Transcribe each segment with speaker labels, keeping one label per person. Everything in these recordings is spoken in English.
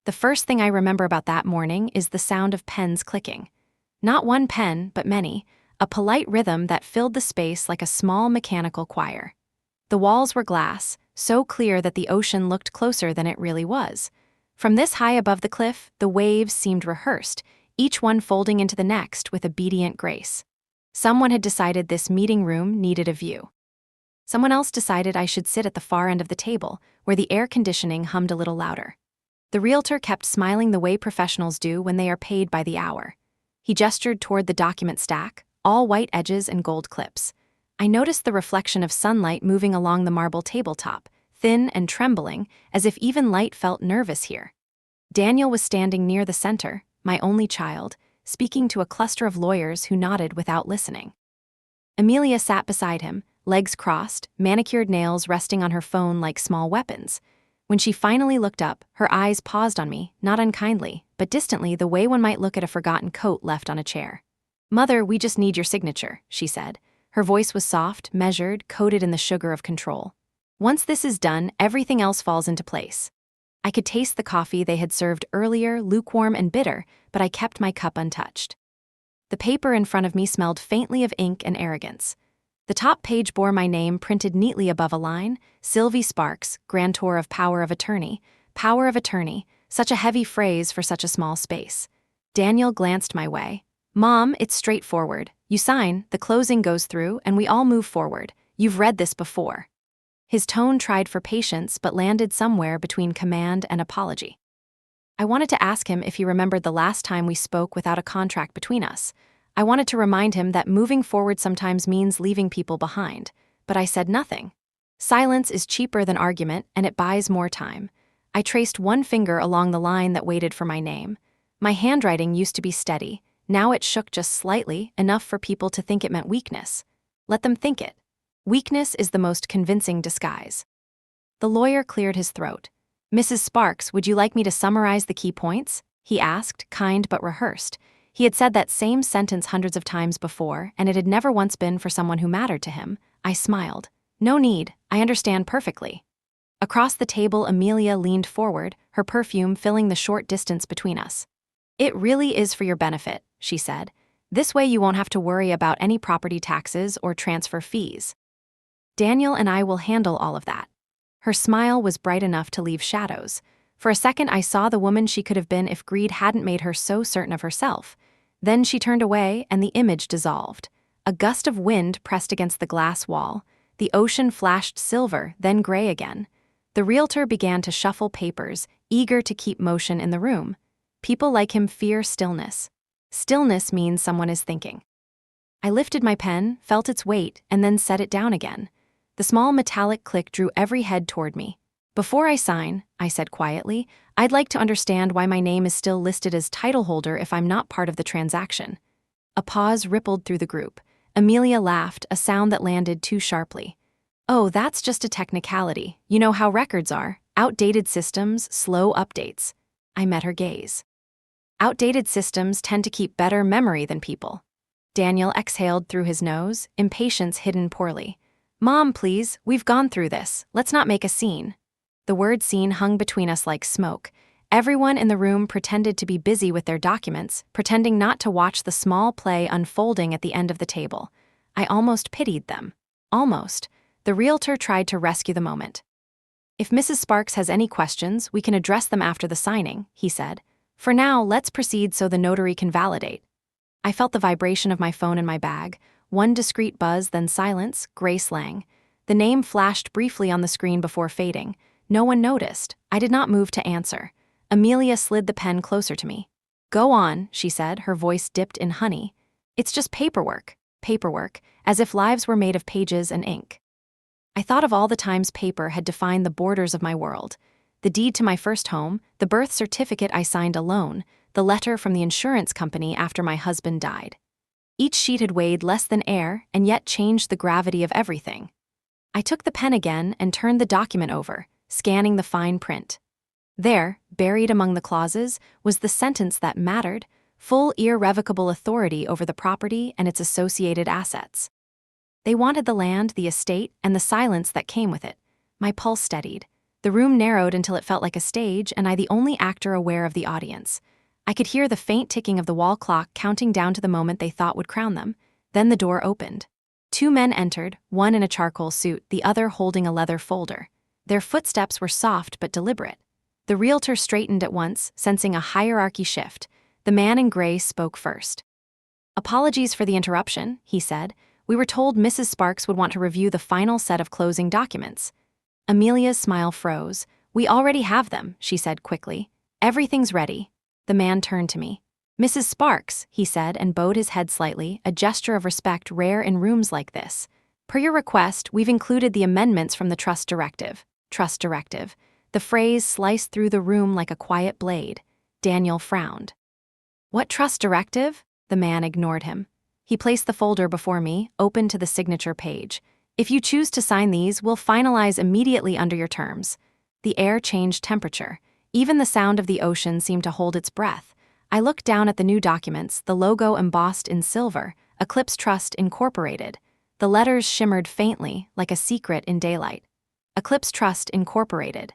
Speaker 1: The first thing I remember about that morning is the sound of pens clicking. Not one pen, but many, a polite rhythm that filled the space like a small mechanical choir. The walls were glass, so clear that the ocean looked closer than it really was. From this high above the cliff, the waves seemed rehearsed, each one folding into the next with obedient grace. Someone had decided this meeting room needed a view. Someone else decided I should sit at the far end of the table, where the air conditioning hummed a little louder. The realtor kept smiling the way professionals do when they are paid by the hour. He gestured toward the document stack, all white edges and gold clips. I noticed the reflection of sunlight moving along the marble tabletop, thin and trembling, as if even light felt nervous here. Daniel was standing near the center, my only child, speaking to a cluster of lawyers who nodded without listening. Amelia sat beside him, legs crossed, manicured nails resting on her phone like small weapons. When she finally looked up, her eyes paused on me, not unkindly, but distantly the way one might look at a forgotten coat left on a chair. "Mother, we just need your signature," she said. Her voice was soft, measured, coated in the sugar of control. "Once this is done, everything else falls into place." I could taste the coffee they had served earlier, lukewarm and bitter, but I kept my cup untouched. The paper in front of me smelled faintly of ink and arrogance. The top page bore my name printed neatly above a line, Sylvie Sparks, grantor of power of attorney. Power of attorney, such a heavy phrase for such a small space. Daniel glanced my way. "Mom, it's straightforward. You sign, the closing goes through, and we all move forward. You've read this before." His tone tried for patience but landed somewhere between command and apology. I wanted to ask him if he remembered the last time we spoke without a contract between us. I wanted to remind him that moving forward sometimes means leaving people behind, but I said nothing. Silence is cheaper than argument, and it buys more time. I traced one finger along the line that waited for my name. My handwriting used to be steady. Now it shook just slightly, enough for people to think it meant weakness. Let them think it. Weakness is the most convincing disguise. The lawyer cleared his throat. "Mrs. Sparks, would you like me to summarize the key points?" he asked, kind but rehearsed. He had said that same sentence hundreds of times before, and it had never once been for someone who mattered to him. I smiled. "No need, I understand perfectly." Across the table, Amelia leaned forward, her perfume filling the short distance between us. "It really is for your benefit," she said. "This way you won't have to worry about any property taxes or transfer fees. Daniel and I will handle all of that." Her smile was bright enough to leave shadows. For a second I saw the woman she could have been if greed hadn't made her so certain of herself. Then she turned away and the image dissolved. A gust of wind pressed against the glass wall. The ocean flashed silver, then gray again. The realtor began to shuffle papers, eager to keep motion in the room. People like him fear stillness. Stillness means someone is thinking. I lifted my pen, felt its weight, and then set it down again. The small metallic click drew every head toward me. "Before I sign," I said quietly, "I'd like to understand why my name is still listed as title holder if I'm not part of the transaction." A pause rippled through the group. Amelia laughed, a sound that landed too sharply. "Oh, that's just a technicality. You know how records are. Outdated systems, slow updates." I met her gaze. "Outdated systems tend to keep better memory than people." Daniel exhaled through his nose, impatience hidden poorly. "Mom, please, we've gone through this. Let's not make a scene." The word scene hung between us like smoke. Everyone in the room pretended to be busy with their documents, pretending not to watch the small play unfolding at the end of the table. I almost pitied them. Almost. The realtor tried to rescue the moment. "If Mrs. Sparks has any questions, we can address them after the signing," he said. "For now, let's proceed so the notary can validate." I felt the vibration of my phone in my bag. One discreet buzz, then silence. Grace Lang. The name flashed briefly on the screen before fading. No one noticed. I did not move to answer. Amelia slid the pen closer to me. "Go on," she said, her voice dipped in honey. "It's just paperwork." Paperwork, as if lives were made of pages and ink. I thought of all the times paper had defined the borders of my world. The deed to my first home, the birth certificate I signed alone, the letter from the insurance company after my husband died. Each sheet had weighed less than air and yet changed the gravity of everything. I took the pen again and turned the document over, scanning the fine print. There, buried among the clauses, was the sentence that mattered: full irrevocable authority over the property and its associated assets. They wanted the land, the estate, and the silence that came with it. My pulse steadied. The room narrowed until it felt like a stage, and I the only actor aware of the audience. I could hear the faint ticking of the wall clock counting down to the moment they thought would crown them. Then the door opened. 2 men entered, one in a charcoal suit, the other holding a leather folder. Their footsteps were soft but deliberate. The realtor straightened at once, sensing a hierarchy shift. The man in gray spoke first. "Apologies for the interruption," he said. "We were told Mrs. Sparks would want to review the final set of closing documents." Amelia's smile froze. "We already have them," she said quickly. "Everything's ready." The man turned to me. "Mrs. Sparks," he said and bowed his head slightly, a gesture of respect rare in rooms like this. "Per your request, we've included the amendments from the trust directive." Trust directive. The phrase sliced through the room like a quiet blade. Daniel frowned. "What trust directive?" The man ignored him. He placed the folder before me, open to the signature page. "If you choose to sign these, we'll finalize immediately under your terms." The air changed temperature. Even the sound of the ocean seemed to hold its breath. I looked down at the new documents, the logo embossed in silver, Eclipse Trust Incorporated. The letters shimmered faintly, like a secret in daylight. Eclipse Trust Incorporated.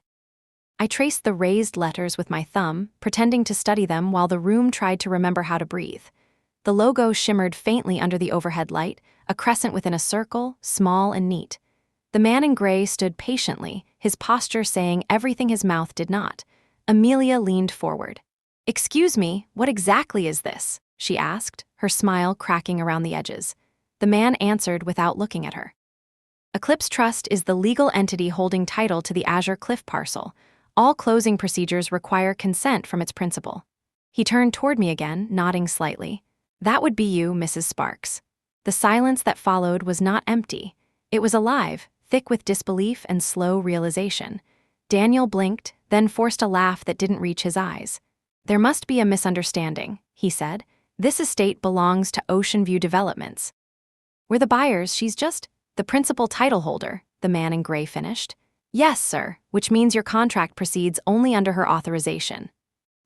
Speaker 1: I traced the raised letters with my thumb, pretending to study them while the room tried to remember how to breathe. The logo shimmered faintly under the overhead light, a crescent within a circle, small and neat. The man in gray stood patiently, his posture saying everything his mouth did not. Amelia leaned forward. "Excuse me, what exactly is this?" she asked, her smile cracking around the edges. The man answered without looking at her. "Eclipse Trust is the legal entity holding title to the Azure Cliff parcel. All closing procedures require consent from its principal." He turned toward me again, nodding slightly. "That would be you, Mrs. Sparks." The silence that followed was not empty. It was alive, thick with disbelief and slow realization. Daniel blinked, then forced a laugh that didn't reach his eyes. "There must be a misunderstanding," he said. "This estate belongs to Ocean View Developments. We're the buyers, she's just the principal title holder," the man in gray finished. "Yes, sir, which means your contract proceeds only under her authorization."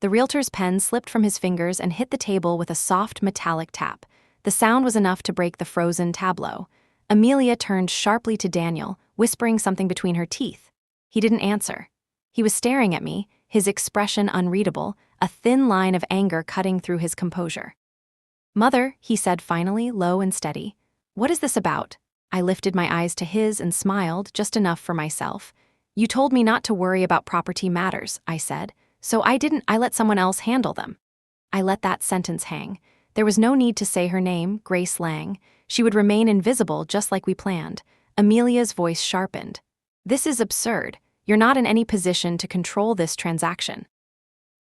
Speaker 1: The realtor's pen slipped from his fingers and hit the table with a soft metallic tap. The sound was enough to break the frozen tableau. Amelia turned sharply to Daniel, whispering something between her teeth. He didn't answer. He was staring at me, his expression unreadable, a thin line of anger cutting through his composure. "Mother," he said finally, low and steady. "What is this about?" I lifted my eyes to his and smiled, just enough for myself. "You told me not to worry about property matters," I said. "So I let someone else handle them." I let that sentence hang. There was no need to say her name, Grace Lang. She would remain invisible just like we planned. Amelia's voice sharpened. "This is absurd. You're not in any position to control this transaction."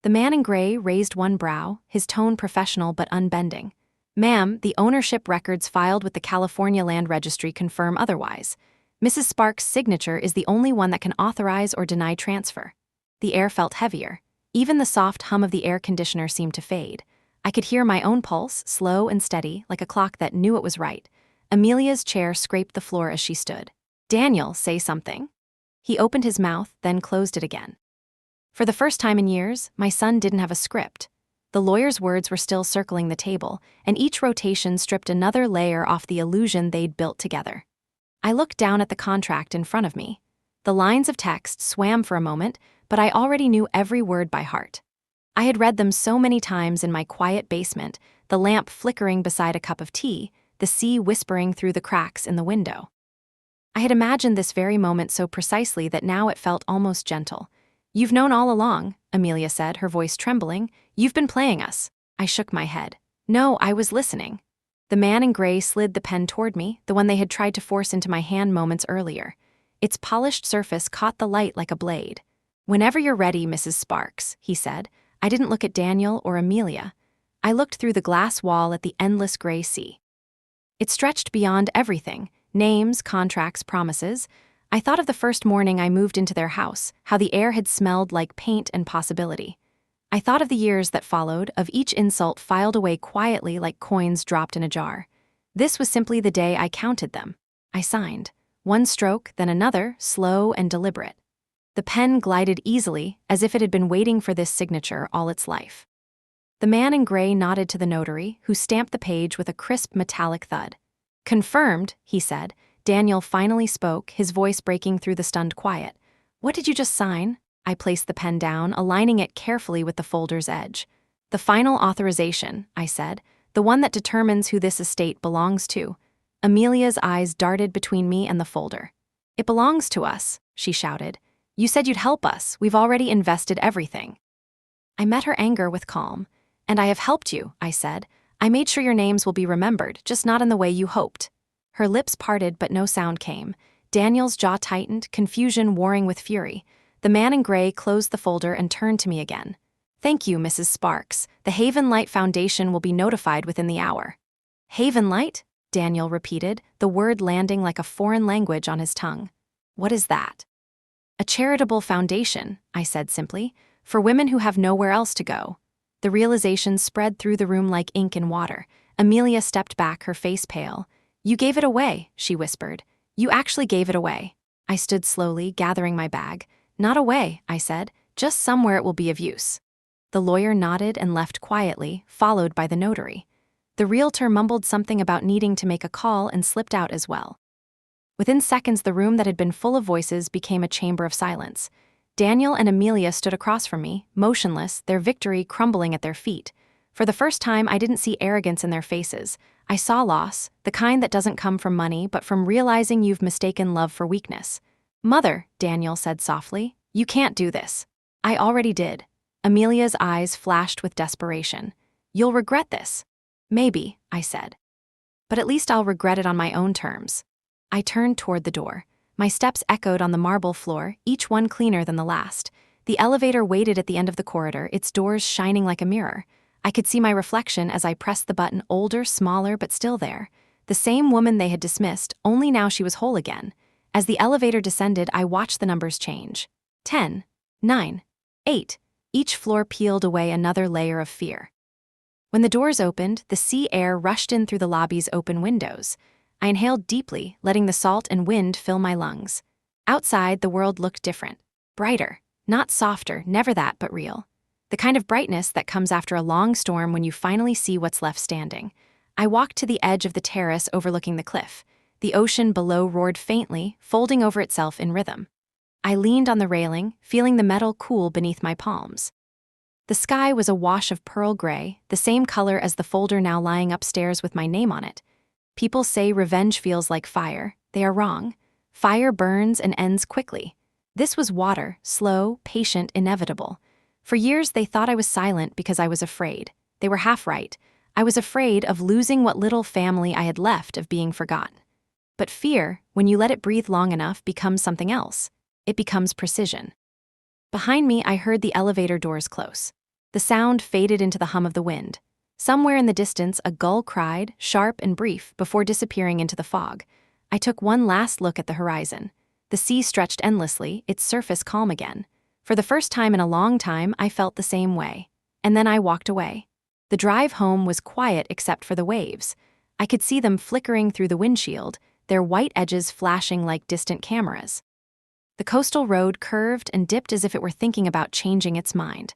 Speaker 1: The man in gray raised one brow, his tone professional but unbending. "Ma'am, the ownership records filed with the California Land Registry confirm otherwise. Mrs. Sparks' signature is the only one that can authorize or deny transfer." The air felt heavier. Even the soft hum of the air conditioner seemed to fade. I could hear my own pulse, slow and steady, like a clock that knew it was right. Amelia's chair scraped the floor as she stood. "Daniel, say something." He opened his mouth, then closed it again. For the first time in years, my son didn't have a script. The lawyer's words were still circling the table, and each rotation stripped another layer off the illusion they'd built together. I looked down at the contract in front of me. The lines of text swam for a moment, but I already knew every word by heart. I had read them so many times in my quiet basement, the lamp flickering beside a cup of tea, the sea whispering through the cracks in the window. I had imagined this very moment so precisely that now it felt almost gentle. "You've known all along," Amelia said, her voice trembling. "You've been playing us." I shook my head. "No, I was listening." The man in gray slid the pen toward me, the one they had tried to force into my hand moments earlier. Its polished surface caught the light like a blade. "Whenever you're ready, Mrs. Sparks," he said. I didn't look at Daniel or Amelia. I looked through the glass wall at the endless gray sea. It stretched beyond everything. Names, contracts, promises. I thought of the first morning I moved into their house, how the air had smelled like paint and possibility. I thought of the years that followed, of each insult filed away quietly like coins dropped in a jar. This was simply the day I counted them. I signed. One stroke, then another, slow and deliberate. The pen glided easily, as if it had been waiting for this signature all its life. The man in gray nodded to the notary, who stamped the page with a crisp metallic thud. "Confirmed," he said. Daniel finally spoke, his voice breaking through the stunned quiet. What did you just sign? I placed the pen down, aligning it carefully with the folder's edge. The final authorization, I said, the one that determines who this estate belongs to. Amelia's eyes darted between me and the folder. It belongs to us, she shouted. You said you'd help us. We've already invested everything. I met her anger with calm. And I have helped you, I said. I made sure your names will be remembered, just not in the way you hoped. Her lips parted, but no sound came. Daniel's jaw tightened, confusion warring with fury. The man in gray closed the folder and turned to me again. Thank you, Mrs. Sparks. The Haven Light Foundation will be notified within the hour. Haven Light? Daniel repeated, the word landing like a foreign language on his tongue. What is that? A charitable foundation, I said simply, for women who have nowhere else to go. The realization spread through the room like ink in water. Amelia stepped back, her face pale. You gave it away, she whispered. You actually gave it away. I stood slowly, gathering my bag. Not away, I said, just somewhere it will be of use. The lawyer nodded and left quietly, followed by the notary. The realtor mumbled something about needing to make a call and slipped out as well. Within seconds, the room that had been full of voices became a chamber of silence. Daniel and Amelia stood across from me, motionless, their victory crumbling at their feet. For the first time, I didn't see arrogance in their faces. I saw loss, the kind that doesn't come from money, but from realizing you've mistaken love for weakness. Mother, Daniel said softly, you can't do this. I already did. Amelia's eyes flashed with desperation. You'll regret this. Maybe, I said. But at least I'll regret it on my own terms. I turned toward the door. My steps echoed on the marble floor, each one cleaner than the last. The elevator waited at the end of the corridor, its doors shining like a mirror. I could see my reflection as I pressed the button, older, smaller, but still there. The same woman they had dismissed, only now she was whole again. As the elevator descended, I watched the numbers change. 10, 9, 8. Each floor peeled away another layer of fear. When the doors opened, the sea air rushed in through the lobby's open windows. I inhaled deeply, letting the salt and wind fill my lungs. Outside, the world looked different. Brighter. Not softer, never that, but real. The kind of brightness that comes after a long storm when you finally see what's left standing. I walked to the edge of the terrace overlooking the cliff. The ocean below roared faintly, folding over itself in rhythm. I leaned on the railing, feeling the metal cool beneath my palms. The sky was a wash of pearl gray, the same color as the folder now lying upstairs with my name on it. People say revenge feels like fire. They are wrong. Fire burns and ends quickly. This was water, slow, patient, inevitable. For years they thought I was silent because I was afraid. They were half right. I was afraid of losing what little family I had left, of being forgotten. But fear, when you let it breathe long enough, becomes something else. It becomes precision. Behind me, I heard the elevator doors close. The sound faded into the hum of the wind. Somewhere in the distance, a gull cried, sharp and brief, before disappearing into the fog. I took one last look at the horizon. The sea stretched endlessly, its surface calm again. For the first time in a long time, I felt the same way. And then I walked away. The drive home was quiet except for the waves. I could see them flickering through the windshield, their white edges flashing like distant cameras. The coastal road curved and dipped as if it were thinking about changing its mind.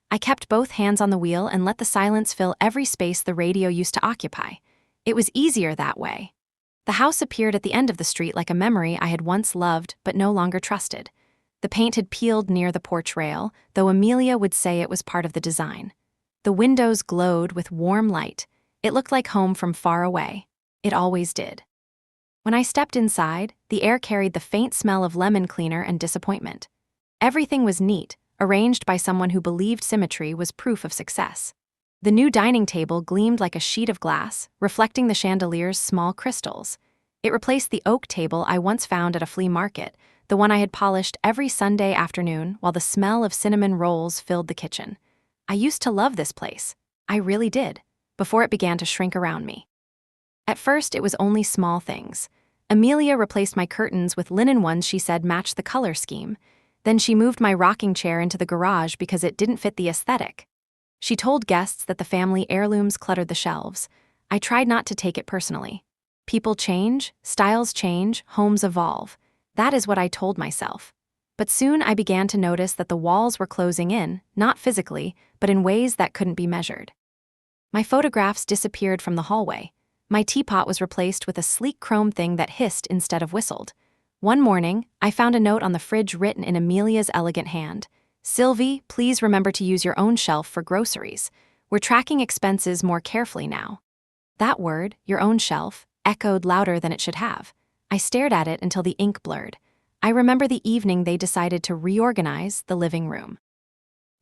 Speaker 1: I kept both hands on the wheel and let the silence fill every space the radio used to occupy. It was easier that way. The house appeared at the end of the street like a memory I had once loved but no longer trusted. The paint had peeled near the porch rail, though Amelia would say it was part of the design. The windows glowed with warm light. It looked like home from far away. It always did. When I stepped inside, the air carried the faint smell of lemon cleaner and disappointment. Everything was neat, arranged by someone who believed symmetry was proof of success. The new dining table gleamed like a sheet of glass, reflecting the chandelier's small crystals. It replaced the oak table I once found at a flea market, the one I had polished every Sunday afternoon while the smell of cinnamon rolls filled the kitchen. I used to love this place. I really did, before it began to shrink around me. At first, it was only small things. Amelia replaced my curtains with linen ones she said matched the color scheme. Then she moved my rocking chair into the garage because it didn't fit the aesthetic. She told guests that the family heirlooms cluttered the shelves. I tried not to take it personally. People change, styles change, homes evolve. That is what I told myself. But soon I began to notice that the walls were closing in, not physically, but in ways that couldn't be measured. My photographs disappeared from the hallway. My teapot was replaced with a sleek chrome thing that hissed instead of whistled. One morning, I found a note on the fridge written in Amelia's elegant hand. "Sylvie, please remember to use your own shelf for groceries. We're tracking expenses more carefully now." That word, your own shelf, echoed louder than it should have. I stared at it until the ink blurred. I remember the evening they decided to reorganize the living room.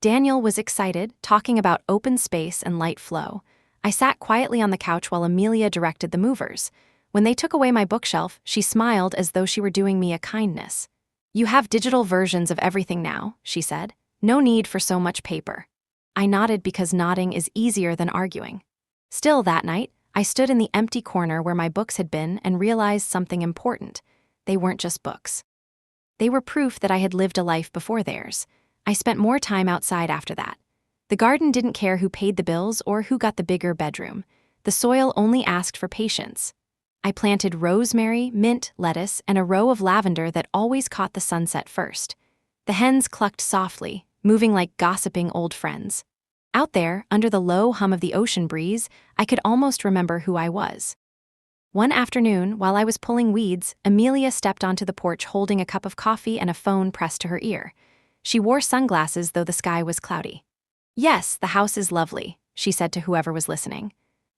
Speaker 1: Daniel was excited, talking about open space and light flow. I sat quietly on the couch while Amelia directed the movers. When they took away my bookshelf, she smiled as though she were doing me a kindness. "You have digital versions of everything now," she said. "No need for so much paper." I nodded because nodding is easier than arguing. Still that night, I stood in the empty corner where my books had been and realized something important. They weren't just books. They were proof that I had lived a life before theirs. I spent more time outside after that. The garden didn't care who paid the bills or who got the bigger bedroom. The soil only asked for patience. I planted rosemary, mint, lettuce, and a row of lavender that always caught the sunset first. The hens clucked softly, moving like gossiping old friends. Out there, under the low hum of the ocean breeze, I could almost remember who I was. One afternoon, while I was pulling weeds, Amelia stepped onto the porch holding a cup of coffee and a phone pressed to her ear. She wore sunglasses though the sky was cloudy. "Yes, the house is lovely," she said to whoever was listening.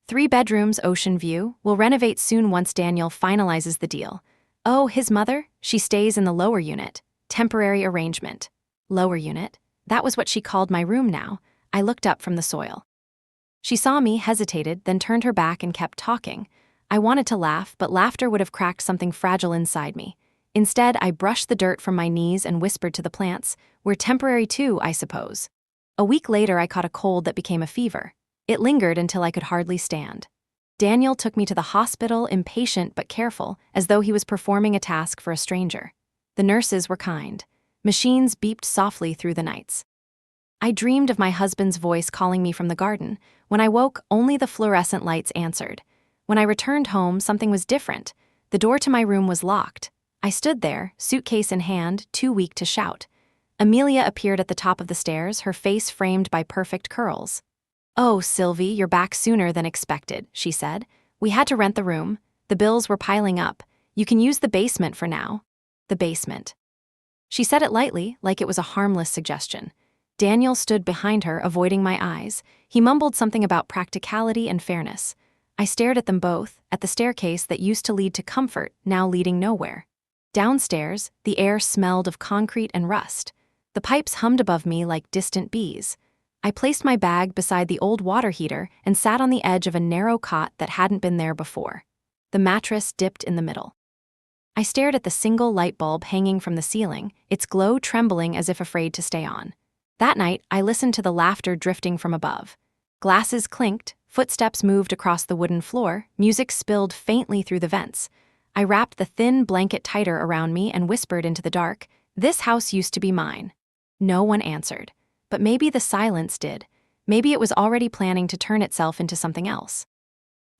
Speaker 1: "3 bedrooms, ocean view. We'll renovate soon once Daniel finalizes the deal. Oh, his mother? She stays in the lower unit. Temporary arrangement." Lower unit? That was what she called my room now. I looked up from the soil. She saw me, hesitated, then turned her back and kept talking. I wanted to laugh, but laughter would have cracked something fragile inside me. Instead, I brushed the dirt from my knees and whispered to the plants, "We're temporary too, I suppose." A week later, I caught a cold that became a fever. It lingered until I could hardly stand. Daniel took me to the hospital, impatient but careful, as though he was performing a task for a stranger. The nurses were kind. Machines beeped softly through the nights. I dreamed of my husband's voice calling me from the garden. When I woke, only the fluorescent lights answered. When I returned home, something was different. The door to my room was locked. I stood there, suitcase in hand, too weak to shout. Amelia appeared at the top of the stairs, her face framed by perfect curls. "Oh, Sylvie, you're back sooner than expected," she said. "We had to rent the room. The bills were piling up. You can use the basement for now." The basement. She said it lightly, like it was a harmless suggestion. Daniel stood behind her, avoiding my eyes. He mumbled something about practicality and fairness. I stared at them both, at the staircase that used to lead to comfort, now leading nowhere. Downstairs, the air smelled of concrete and rust. The pipes hummed above me like distant bees. I placed my bag beside the old water heater and sat on the edge of a narrow cot that hadn't been there before. The mattress dipped in the middle. I stared at the single light bulb hanging from the ceiling, its glow trembling as if afraid to stay on. That night, I listened to the laughter drifting from above. Glasses clinked, footsteps moved across the wooden floor, music spilled faintly through the vents. I wrapped the thin blanket tighter around me and whispered into the dark, "This house used to be mine." No one answered. But maybe the silence did. Maybe it was already planning to turn itself into something else.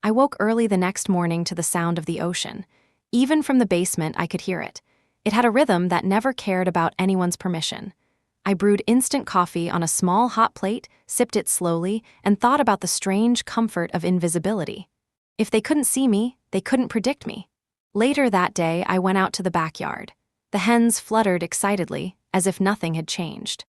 Speaker 1: I woke early the next morning to the sound of the ocean. Even from the basement, I could hear it. It had a rhythm that never cared about anyone's permission. I brewed instant coffee on a small hot plate, sipped it slowly, and thought about the strange comfort of invisibility. If they couldn't see me, they couldn't predict me. Later that day, I went out to the backyard. The hens fluttered excitedly, as if nothing had changed.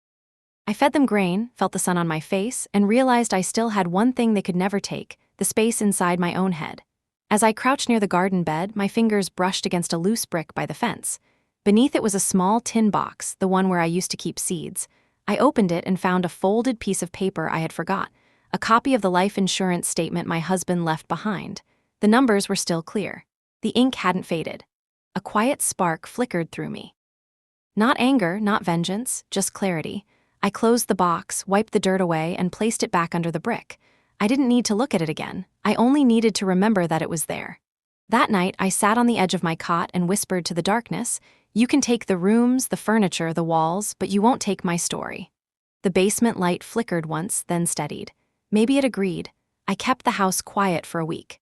Speaker 1: I fed them grain, felt the sun on my face, and realized I still had one thing they could never take, the space inside my own head. As I crouched near the garden bed, my fingers brushed against a loose brick by the fence. Beneath it was a small tin box, the one where I used to keep seeds. I opened it and found a folded piece of paper I had forgot, a copy of the life insurance statement my husband left behind. The numbers were still clear. The ink hadn't faded. A quiet spark flickered through me. Not anger, not vengeance, just clarity. I closed the box, wiped the dirt away, and placed it back under the brick. I didn't need to look at it again. I only needed to remember that it was there. That night, I sat on the edge of my cot and whispered to the darkness, "You can take the rooms, the furniture, the walls, but you won't take my story." The basement light flickered once, then steadied. Maybe it agreed. I kept the house quiet for a week.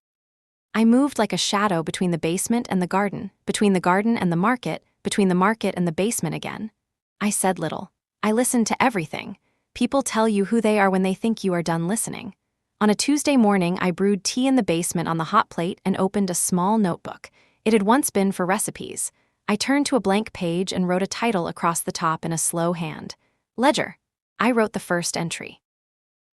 Speaker 1: I moved like a shadow between the basement and the garden, between the garden and the market, between the market and the basement again. I said little. I listened to everything. People tell you who they are when they think you are done listening. On a Tuesday morning, I brewed tea in the basement on the hot plate and opened a small notebook. It had once been for recipes. I turned to a blank page and wrote a title across the top in a slow hand. Ledger. I wrote the first entry.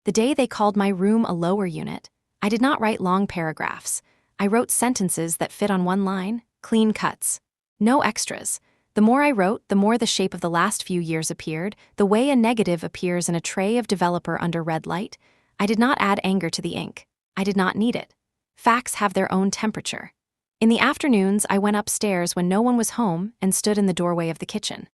Speaker 1: The day they called my room a lower unit, I did not write long paragraphs. I wrote sentences that fit on one line, clean cuts. No extras. The more I wrote, the more the shape of the last few years appeared, the way a negative appears in a tray of developer under red light. I did not add anger to the ink. I did not need it. Facts have their own temperature. In the afternoons, I went upstairs when no one was home and stood in the doorway of the kitchen.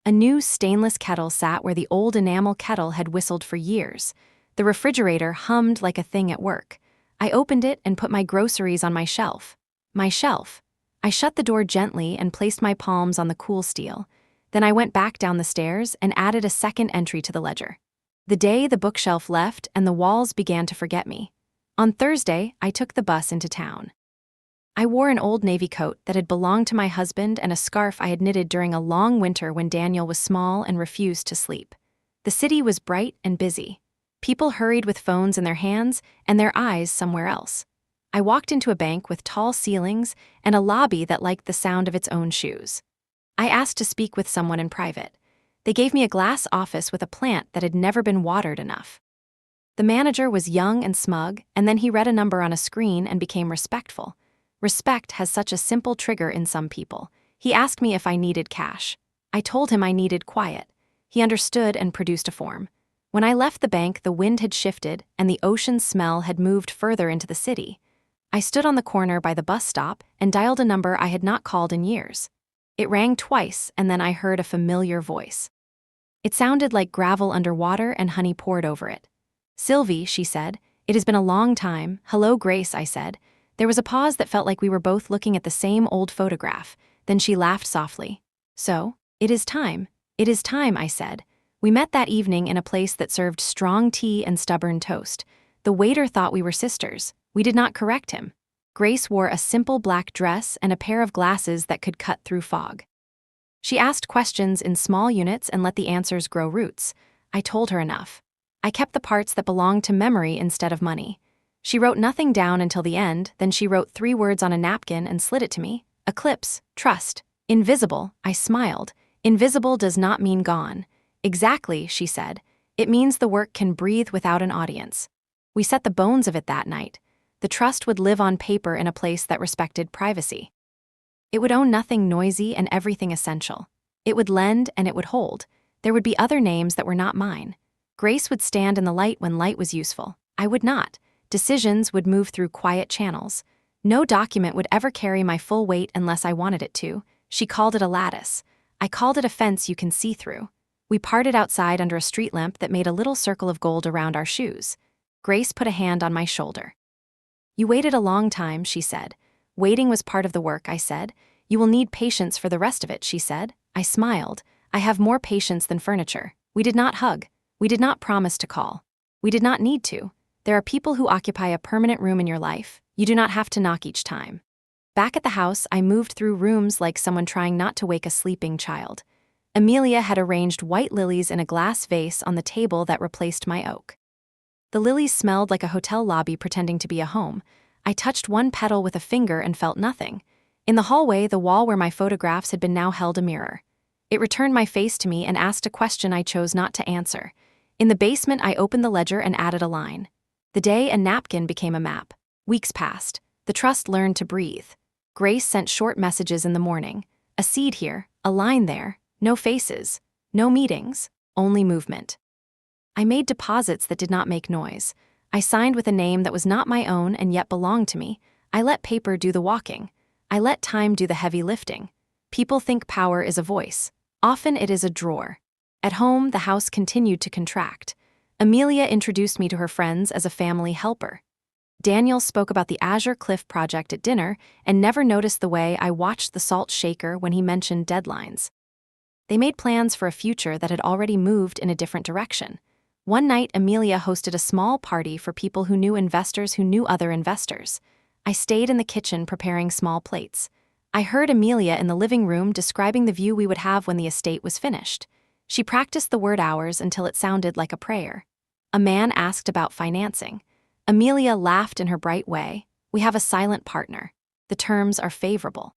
Speaker 1: A new stainless kettle sat where the old enamel kettle had whistled for years. The refrigerator hummed like a thing at work. I opened it and put my groceries on my shelf. My shelf. I shut the door gently and placed my palms on the cool steel. Then I went back down the stairs and added a second entry to the ledger. The day the bookshelf left and the walls began to forget me. On Thursday, I took the bus into town. I wore an old navy coat that had belonged to my husband and a scarf I had knitted during a long winter when Daniel was small and refused to sleep. The city was bright and busy. People hurried with phones in their hands and their eyes somewhere else. I walked into a bank with tall ceilings and a lobby that liked the sound of its own shoes. I asked to speak with someone in private. They gave me a glass office with a plant that had never been watered enough. The manager was young and smug, and then he read a number on a screen and became respectful. Respect has such a simple trigger in some people. He asked me if I needed cash. I told him I needed quiet. He understood and produced a form. When I left the bank, the wind had shifted and the ocean smell had moved further into the city. I stood on the corner by the bus stop and dialed a number I had not called in years. It rang twice, and then I heard a familiar voice. It sounded like gravel underwater and honey poured over it. "Sylvie," she said, "it has been a long time." "Hello, Grace," I said. There was a pause that felt like we were both looking at the same old photograph. Then she laughed softly. "So, it is time." "It is time," I said. We met that evening in a place that served strong tea and stubborn toast. The waiter thought we were sisters. We did not correct him. Grace wore a simple black dress and a pair of glasses that could cut through fog. She asked questions in small units and let the answers grow roots. I told her enough. I kept the parts that belonged to memory instead of money. She wrote nothing down until the end, then she wrote 3 words on a napkin and slid it to me. Eclipse, trust, invisible. I smiled. Invisible does not mean gone. Exactly, she said. It means the work can breathe without an audience. We set the bones of it that night. The trust would live on paper in a place that respected privacy. It would own nothing noisy and everything essential. It would lend and it would hold. There would be other names that were not mine. Grace would stand in the light when light was useful. I would not. Decisions would move through quiet channels. No document would ever carry my full weight unless I wanted it to. She called it a lattice. I called it a fence you can see through. We parted outside under a street lamp that made a little circle of gold around our shoes. Grace put a hand on my shoulder. "You waited a long time," she said. "Waiting was part of the work," I said. "You will need patience for the rest of it," she said. I smiled. "I have more patience than furniture." We did not hug. We did not promise to call. We did not need to. There are people who occupy a permanent room in your life. You do not have to knock each time. Back at the house, I moved through rooms like someone trying not to wake a sleeping child. Amelia had arranged white lilies in a glass vase on the table that replaced my oak. The lilies smelled like a hotel lobby pretending to be a home. I touched one petal with a finger and felt nothing. In the hallway, the wall where my photographs had been now held a mirror. It returned my face to me and asked a question I chose not to answer. In the basement, I opened the ledger and added a line. The day a napkin became a map. Weeks passed. The trust learned to breathe. Grace sent short messages in the morning. A seed here, a line there, no faces, no meetings, only movement. I made deposits that did not make noise. I signed with a name that was not my own and yet belonged to me. I let paper do the walking. I let time do the heavy lifting. People think power is a voice. Often it is a drawer. At home, the house continued to contract. Amelia introduced me to her friends as a family helper. Daniel spoke about the Azure Cliff project at dinner and never noticed the way I watched the salt shaker when he mentioned deadlines. They made plans for a future that had already moved in a different direction. One night, Amelia hosted a small party for people who knew investors who knew other investors. I stayed in the kitchen preparing small plates. I heard Amelia in the living room describing the view we would have when the estate was finished. She practiced the word hours until it sounded like a prayer. A man asked about financing. Amelia laughed in her bright way. "We have a silent partner. The terms are favorable."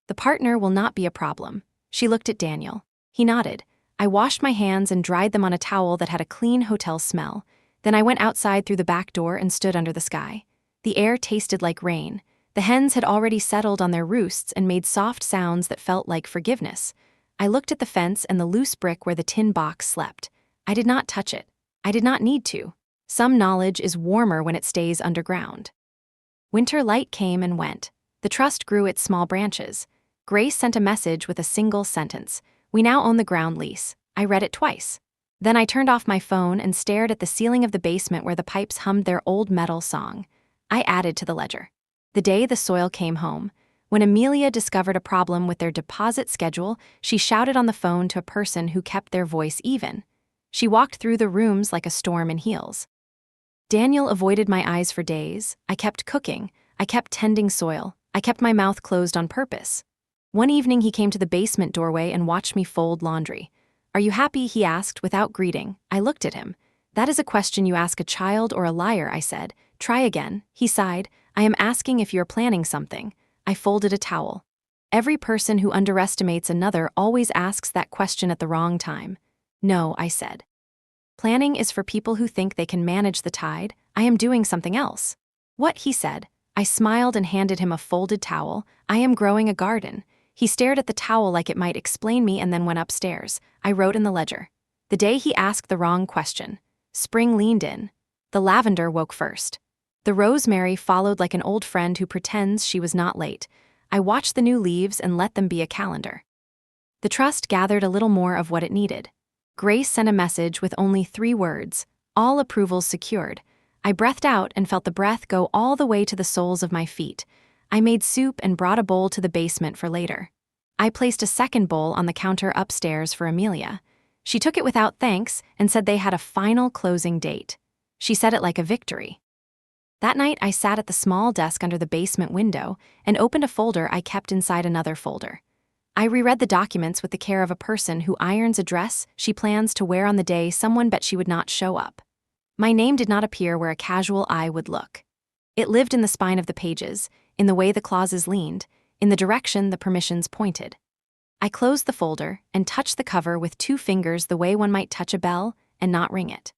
Speaker 1: The partner will not be a problem. She looked at Daniel. He nodded. I washed my hands and dried them on a towel that had a clean hotel smell. Then I went outside through the back door and stood under the sky. The air tasted like rain. The hens had already settled on their roosts and made soft sounds that felt like forgiveness. I looked at the fence and the loose brick where the tin box slept. I did not touch it. I did not need to. Some knowledge is warmer when it stays underground. Winter light came and went. The trust grew its small branches. Grace sent a message with a single sentence. We now own the ground lease. I read it twice. Then I turned off my phone and stared at the ceiling of the basement where the pipes hummed their old metal song. I added to the ledger. The day the soil came home. When Amelia discovered a problem with their deposit schedule, she shouted on the phone to a person who kept their voice even. She walked through the rooms like a storm in heels. Daniel avoided my eyes for days. I kept cooking. I kept tending soil. I kept my mouth closed on purpose. One evening he came to the basement doorway and watched me fold laundry. Are you happy? He asked without greeting. I looked at him. That is a question you ask a child or a liar, I said. Try again. He sighed. I am asking if you're planning something. I folded a towel. Every person who underestimates another always asks that question at the wrong time. No, I said. Planning is for people who think they can manage the tide. I am doing something else. What? He said. I smiled and handed him a folded towel. I am growing a garden. He stared at the towel like it might explain me and then went upstairs. I wrote in the ledger. The day he asked the wrong question. Spring leaned in. The lavender woke first. The rosemary followed like an old friend who pretends she was not late. I watched the new leaves and let them be a calendar. The trust gathered a little more of what it needed. Grace sent a message with only 3 words. All approvals secured. I breathed out and felt the breath go all the way to the soles of my feet. I made soup and brought a bowl to the basement for later. I placed a second bowl on the counter upstairs for Amelia. She took it without thanks and said they had a final closing date. She said it like a victory. That night, I sat at the small desk under the basement window and opened a folder I kept inside another folder. I reread the documents with the care of a person who irons a dress she plans to wear on the day someone bet she would not show up. My name did not appear where a casual eye would look. It lived in the spine of the pages, in the way the clauses leaned, in the direction the permissions pointed. I closed the folder and touched the cover with 2 fingers the way one might touch a bell and not ring it.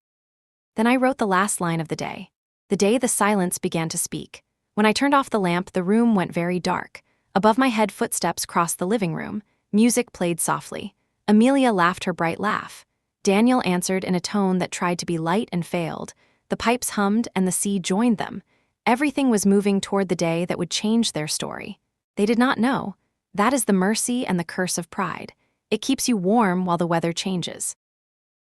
Speaker 1: Then I wrote the last line of the day the silence began to speak. When I turned off the lamp, the room went very dark. Above my head, footsteps crossed the living room. Music played softly. Amelia laughed her bright laugh. Daniel answered in a tone that tried to be light and failed. The pipes hummed and the sea joined them. Everything was moving toward the day that would change their story. They did not know. That is the mercy and the curse of pride. It keeps you warm while the weather changes.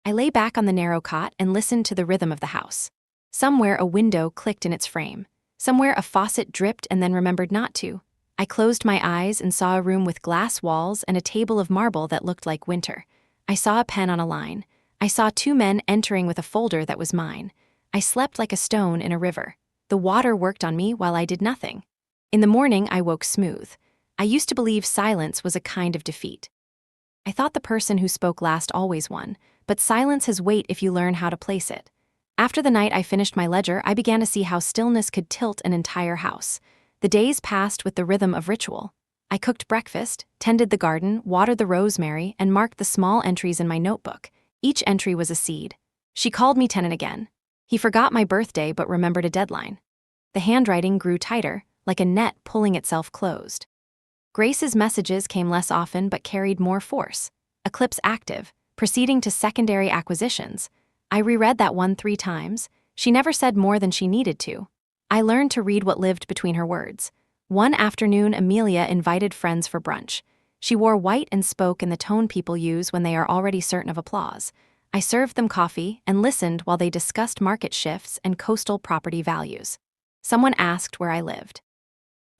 Speaker 1: I lay back on the narrow cot and listened to the rhythm of the house. Somewhere a window clicked in its frame. Somewhere a faucet dripped and then remembered not to. I closed my eyes and saw a room with glass walls and a table of marble that looked like winter. I saw a pen on a line. I saw 2 men entering with a folder that was mine. I slept like a stone in a river. The water worked on me while I did nothing. In the morning, I woke smooth. I used to believe silence was a kind of defeat. I thought the person who spoke last always won, but silence has weight if you learn how to place it. After the night I finished my ledger, I began to see how stillness could tilt an entire house. The days passed with the rhythm of ritual. I cooked breakfast, tended the garden, watered the rosemary, and marked the small entries in my notebook. Each entry was a seed. She called me tenant again. He forgot my birthday but remembered a deadline. The handwriting grew tighter, like a net pulling itself closed. Grace's messages came less often but carried more force. Eclipse active, proceeding to secondary acquisitions. I reread that one 3 times. She never said more than she needed to. I learned to read what lived between her words. One afternoon, Amelia invited friends for brunch. She wore white and spoke in the tone people use when they are already certain of applause. I served them coffee and listened while they discussed market shifts and coastal property values. Someone asked where I lived.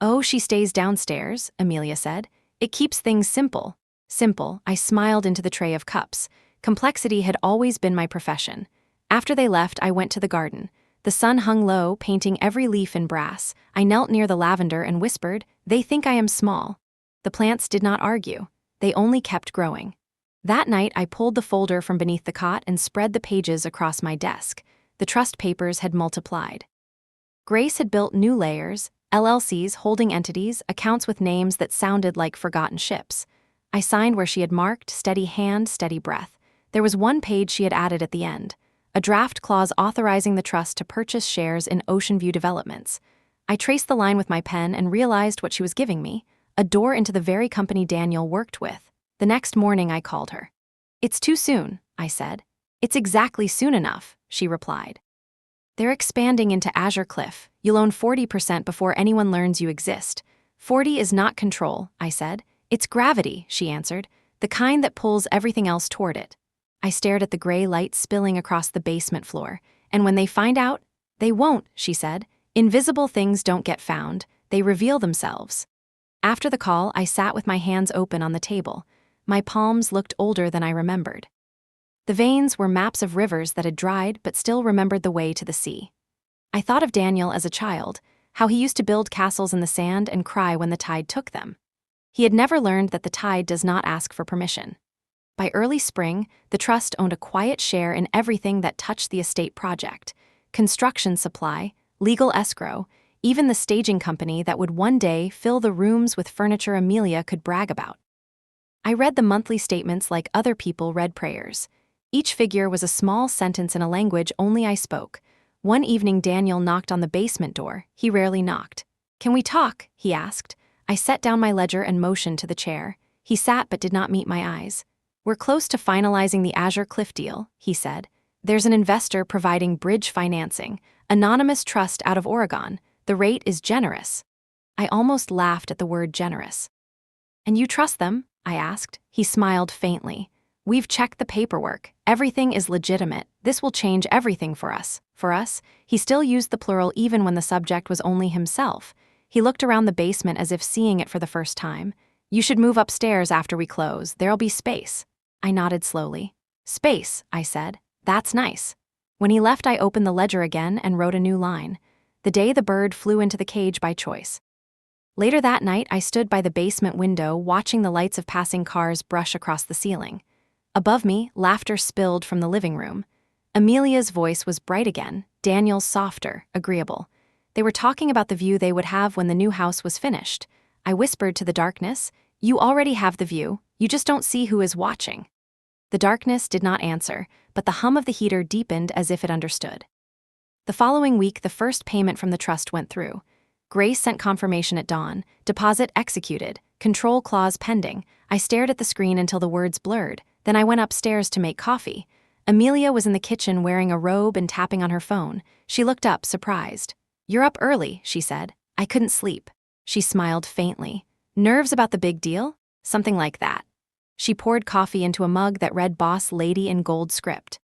Speaker 1: Oh, she stays downstairs, Amelia said. It keeps things simple. Simple, I smiled into the tray of cups. Complexity had always been my profession. After they left, I went to the garden. The sun hung low, painting every leaf in brass. I knelt near the lavender and whispered, "They think I am small." The plants did not argue. They only kept growing. That night, I pulled the folder from beneath the cot and spread the pages across my desk. The trust papers had multiplied. Grace had built new layers, LLCs, holding entities, accounts with names that sounded like forgotten ships. I signed where she had marked, steady hand, steady breath. There was one page she had added at the end, a draft clause authorizing the trust to purchase shares in Ocean View Developments. I traced the line with my pen and realized what she was giving me, a door into the very company Daniel worked with. The next morning I called her. "It's too soon," I said. "It's exactly soon enough," she replied. "They're expanding into Azure Cliff. You'll own 40% before anyone learns you exist." 40 is not control, I said. "It's gravity," she answered, "the kind that pulls everything else toward it." I stared at the gray light spilling across the basement floor. "And when they find out, they won't," she said. "Invisible things don't get found, they reveal themselves." After the call, I sat with my hands open on the table. My palms looked older than I remembered. The veins were maps of rivers that had dried but still remembered the way to the sea. I thought of Daniel as a child, how he used to build castles in the sand and cry when the tide took them. He had never learned that the tide does not ask for permission. By early spring, the trust owned a quiet share in everything that touched the estate project: construction supply, legal escrow, even the staging company that would one day fill the rooms with furniture Amelia could brag about. I read the monthly statements like other people read prayers. Each figure was a small sentence in a language only I spoke. One evening Daniel knocked on the basement door. He rarely knocked. "Can we talk?" he asked. I set down my ledger and motioned to the chair. He sat but did not meet my eyes. "We're close to finalizing the Azure Cliff deal," he said. "There's an investor providing bridge financing, anonymous trust out of Oregon. The rate is generous." I almost laughed at the word generous. "And you trust them?" I asked. He smiled faintly. "We've checked the paperwork. Everything is legitimate. This will change everything for us." For us? He still used the plural even when the subject was only himself. He looked around the basement as if seeing it for the first time. "You should move upstairs after we close. There'll be space." I nodded slowly. "Space," I said. "That's nice." When he left, I opened the ledger again and wrote a new line. "The day the bird flew into the cage by choice." Later that night, I stood by the basement window watching the lights of passing cars brush across the ceiling. Above me, laughter spilled from the living room. Amelia's voice was bright again, Daniel's softer, agreeable. They were talking about the view they would have when the new house was finished. I whispered to the darkness, "You already have the view, you just don't see who is watching." The darkness did not answer, but the hum of the heater deepened as if it understood. The following week, the first payment from the trust went through. Grace sent confirmation at dawn, deposit executed, control clause pending. I stared at the screen until the words blurred, then I went upstairs to make coffee. Amelia was in the kitchen wearing a robe and tapping on her phone. She looked up, surprised. "You're up early," she said. "I couldn't sleep." She smiled faintly. "Nerves about the big deal?" "Something like that." She poured coffee into a mug that read Boss Lady in gold script.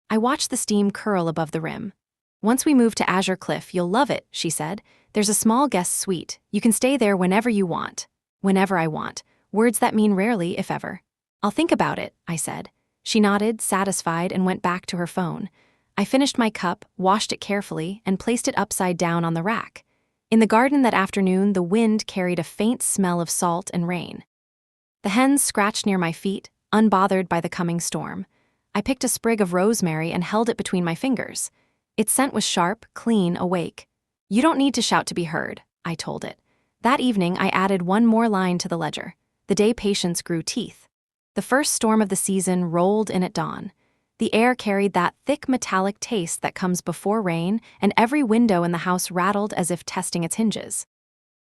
Speaker 1: I watched the steam curl above the rim. "Once we move to Azure Cliff, you'll love it," she said. "There's a small guest suite. You can stay there whenever you want." Whenever I want. Words that mean rarely, if ever. "I'll think about it," I said. She nodded, satisfied, and went back to her phone. I finished my cup, washed it carefully, and placed it upside down on the rack. In the garden that afternoon, the wind carried a faint smell of salt and rain. The hens scratched near my feet, unbothered by the coming storm. I picked a sprig of rosemary and held it between my fingers. Its scent was sharp, clean, awake. "You don't need to shout to be heard," I told it. That evening, I added one more line to the ledger. The day patience grew teeth. The first storm of the season rolled in at dawn. The air carried that thick metallic taste that comes before rain, and every window in the house rattled as if testing its hinges.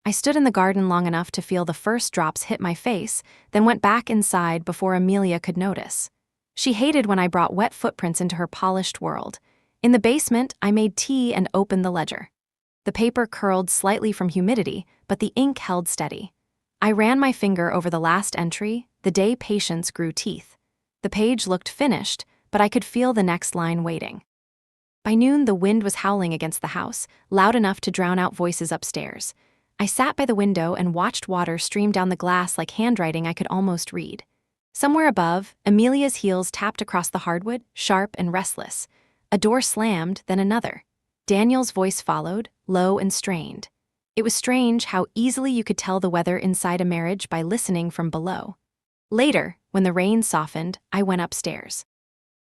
Speaker 1: I stood in the garden long enough to feel the first drops hit my face, then went back inside before Amelia could notice. She hated when I brought wet footprints into her polished world. In the basement, I made tea and opened the ledger. The paper curled slightly from humidity, but the ink held steady. I ran my finger over the last entry, "The day patience grew teeth." The page looked finished, but I could feel the next line waiting. By noon, the wind was howling against the house, loud enough to drown out voices upstairs. I sat by the window and watched water stream down the glass like handwriting I could almost read. Somewhere above, Amelia's heels tapped across the hardwood, sharp and restless. A door slammed, then another. Daniel's voice followed, low and strained. It was strange how easily you could tell the weather inside a marriage by listening from below. Later, when the rain softened, I went upstairs.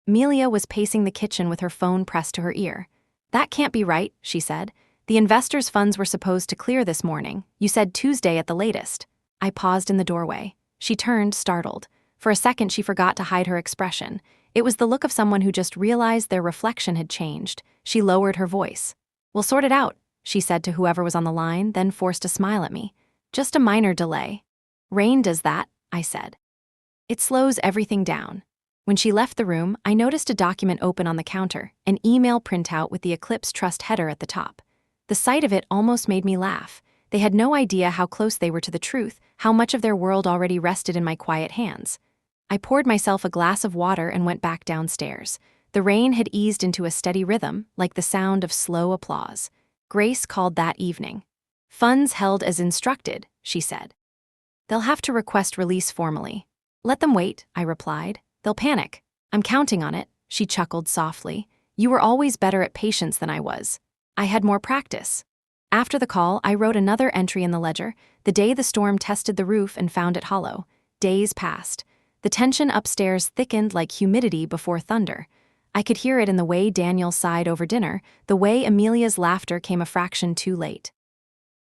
Speaker 1: Amelia was pacing the kitchen with her phone pressed to her ear. "That can't be right," she said. The investors' funds were supposed to clear this morning. You said Tuesday at the latest. I paused in the doorway. She turned, startled. For a second, she forgot to hide her expression. It was the look of someone who just realized their reflection had changed. She lowered her voice. "We'll sort it out," she said to whoever was on the line, then forced a smile at me. "Just a minor delay." "Rain does that," I said. "It slows everything down." When she left the room, I noticed a document open on the counter, an email printout with the Eclipse Trust header at the top. The sight of it almost made me laugh. They had no idea how close they were to the truth, how much of their world already rested in my quiet hands. I poured myself a glass of water and went back downstairs. The rain had eased into a steady rhythm, like the sound of slow applause. Grace called that evening. "Funds held as instructed," she said. "They'll have to request release formally." "Let them wait," I replied. "They'll panic." "I'm counting on it," she chuckled softly. "You were always better at patience than I was." "I had more practice." After the call, I wrote another entry in the ledger, the day the storm tested the roof and found it hollow. Days passed. The tension upstairs thickened like humidity before thunder. I could hear it in the way Daniel sighed over dinner, the way Amelia's laughter came a fraction too late.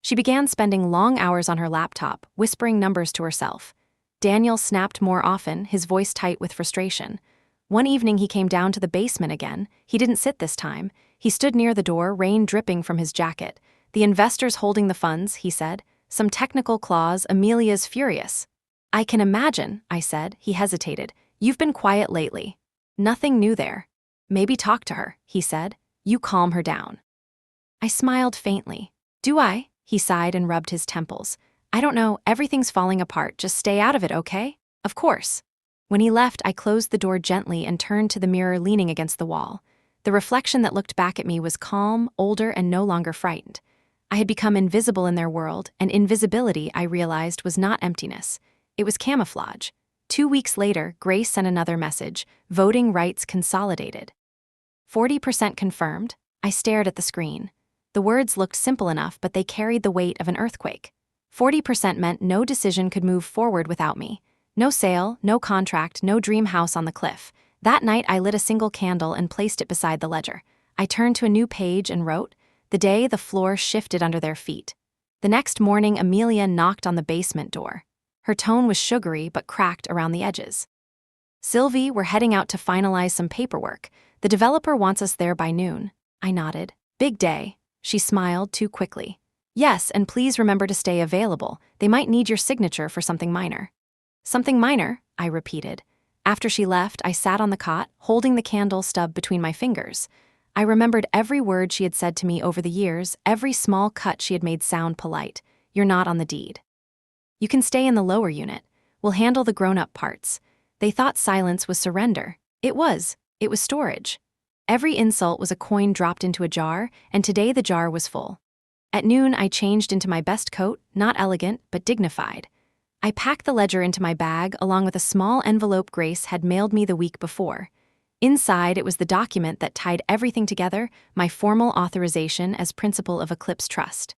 Speaker 1: She began spending long hours on her laptop, whispering numbers to herself. Daniel snapped more often, his voice tight with frustration. One evening he came down to the basement again. He didn't sit this time. He stood near the door, rain dripping from his jacket. "The investors holding the funds," he said. "Some technical clause, Amelia's furious." "I can imagine," I said. He hesitated. "You've been quiet lately." "Nothing new there." "Maybe talk to her," he said. "You calm her down." I smiled faintly. "Do I?" He sighed and rubbed his temples. "I don't know, everything's falling apart. Just stay out of it, okay?" "Of course." When he left, I closed the door gently and turned to the mirror leaning against the wall. The reflection that looked back at me was calm, older, and no longer frightened. I had become invisible in their world, and invisibility, I realized, was not emptiness. It was camouflage. 2 weeks later, Grace sent another message: voting rights consolidated. 40% confirmed. I stared at the screen. The words looked simple enough, but they carried the weight of an earthquake. 40% meant no decision could move forward without me. No sale, no contract, no dream house on the cliff. That night, I lit a single candle and placed it beside the ledger. I turned to a new page and wrote, "The day the floor shifted under their feet." The next morning, Amelia knocked on the basement door. Her tone was sugary but cracked around the edges. "Sylvie, we're heading out to finalize some paperwork. The developer wants us there by noon." I nodded. "Big day." She smiled too quickly. "Yes, and please remember to stay available. They might need your signature for something minor." "Something minor," I repeated. After she left, I sat on the cot, holding the candle stub between my fingers. I remembered every word she had said to me over the years, every small cut she had made sound polite. "You're not on the deed. You can stay in the lower unit. We'll handle the grown-up parts." They thought silence was surrender. It was. It was storage. Every insult was a coin dropped into a jar, and today the jar was full. At noon, I changed into my best coat, not elegant, but dignified. I packed the ledger into my bag along with a small envelope Grace had mailed me the week before. Inside, it was the document that tied everything together, my formal authorization as principal of Eclipse Trust.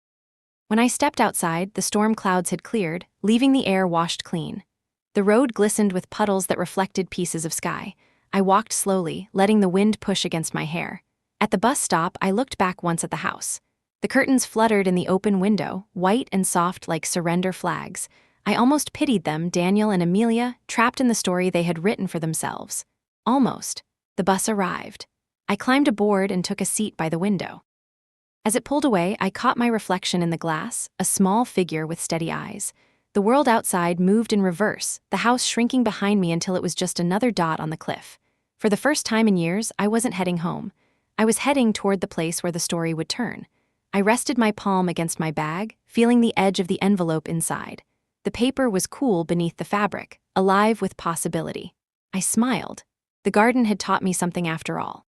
Speaker 1: When I stepped outside, the storm clouds had cleared, leaving the air washed clean. The road glistened with puddles that reflected pieces of sky. I walked slowly, letting the wind push against my hair. At the bus stop, I looked back once at the house. The curtains fluttered in the open window, white and soft like surrender flags. I almost pitied them, Daniel and Amelia, trapped in the story they had written for themselves. Almost. The bus arrived. I climbed aboard and took a seat by the window. As it pulled away, I caught my reflection in the glass, a small figure with steady eyes. The world outside moved in reverse, the house shrinking behind me until it was just another dot on the cliff. For the first time in years, I wasn't heading home. I was heading toward the place where the story would turn. I rested my palm against my bag, feeling the edge of the envelope inside. The paper was cool beneath the fabric, alive with possibility. I smiled. The garden had taught me something after all.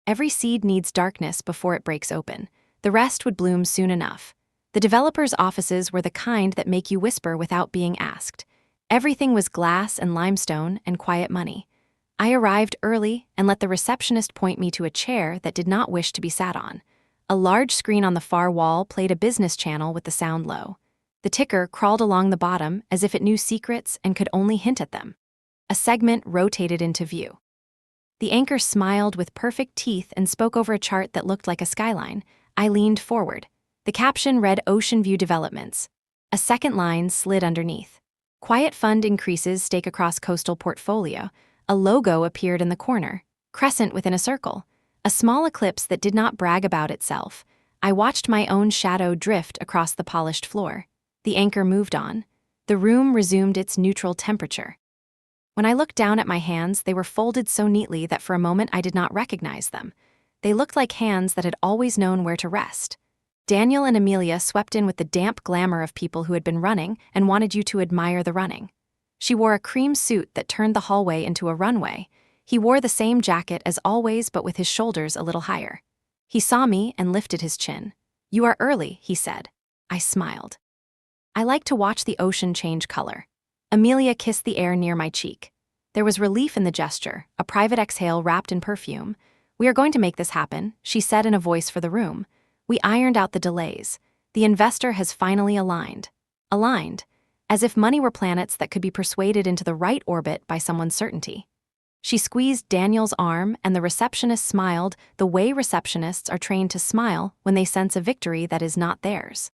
Speaker 1: Every seed needs darkness before it breaks open. The rest would bloom soon enough. The developers' offices were the kind that make you whisper without being asked. Everything was glass and limestone and quiet money. I arrived early and let the receptionist point me to a chair that did not wish to be sat on. A large screen on the far wall played a business channel with the sound low. The ticker crawled along the bottom as if it knew secrets and could only hint at them. A segment rotated into view. The anchor smiled with perfect teeth and spoke over a chart that looked like a skyline. I leaned forward. The caption read Ocean View Developments. A second line slid underneath. Quiet fund increases stake across coastal portfolio. A logo appeared in the corner. Crescent within a circle. A small eclipse that did not brag about itself. I watched my own shadow drift across the polished floor. The anchor moved on. The room resumed its neutral temperature. When I looked down at my hands, they were folded so neatly that for a moment I did not recognize them. They looked like hands that had always known where to rest. Daniel and Amelia swept in with the damp glamour of people who had been running and wanted you to admire the running. She wore a cream suit that turned the hallway into a runway. He wore the same jacket as always, but with his shoulders a little higher. He saw me and lifted his chin. "You are early," he said. I smiled. I like to watch the ocean change color. Amelia kissed the air near my cheek. There was relief in the gesture, a private exhale wrapped in perfume. "We are going to make this happen," she said in a voice for the room. "We ironed out the delays. The investor has finally aligned. Aligned, as if money were planets that could be persuaded into the right orbit by someone's certainty." She squeezed Daniel's arm, and the receptionist smiled the way receptionists are trained to smile when they sense a victory that is not theirs.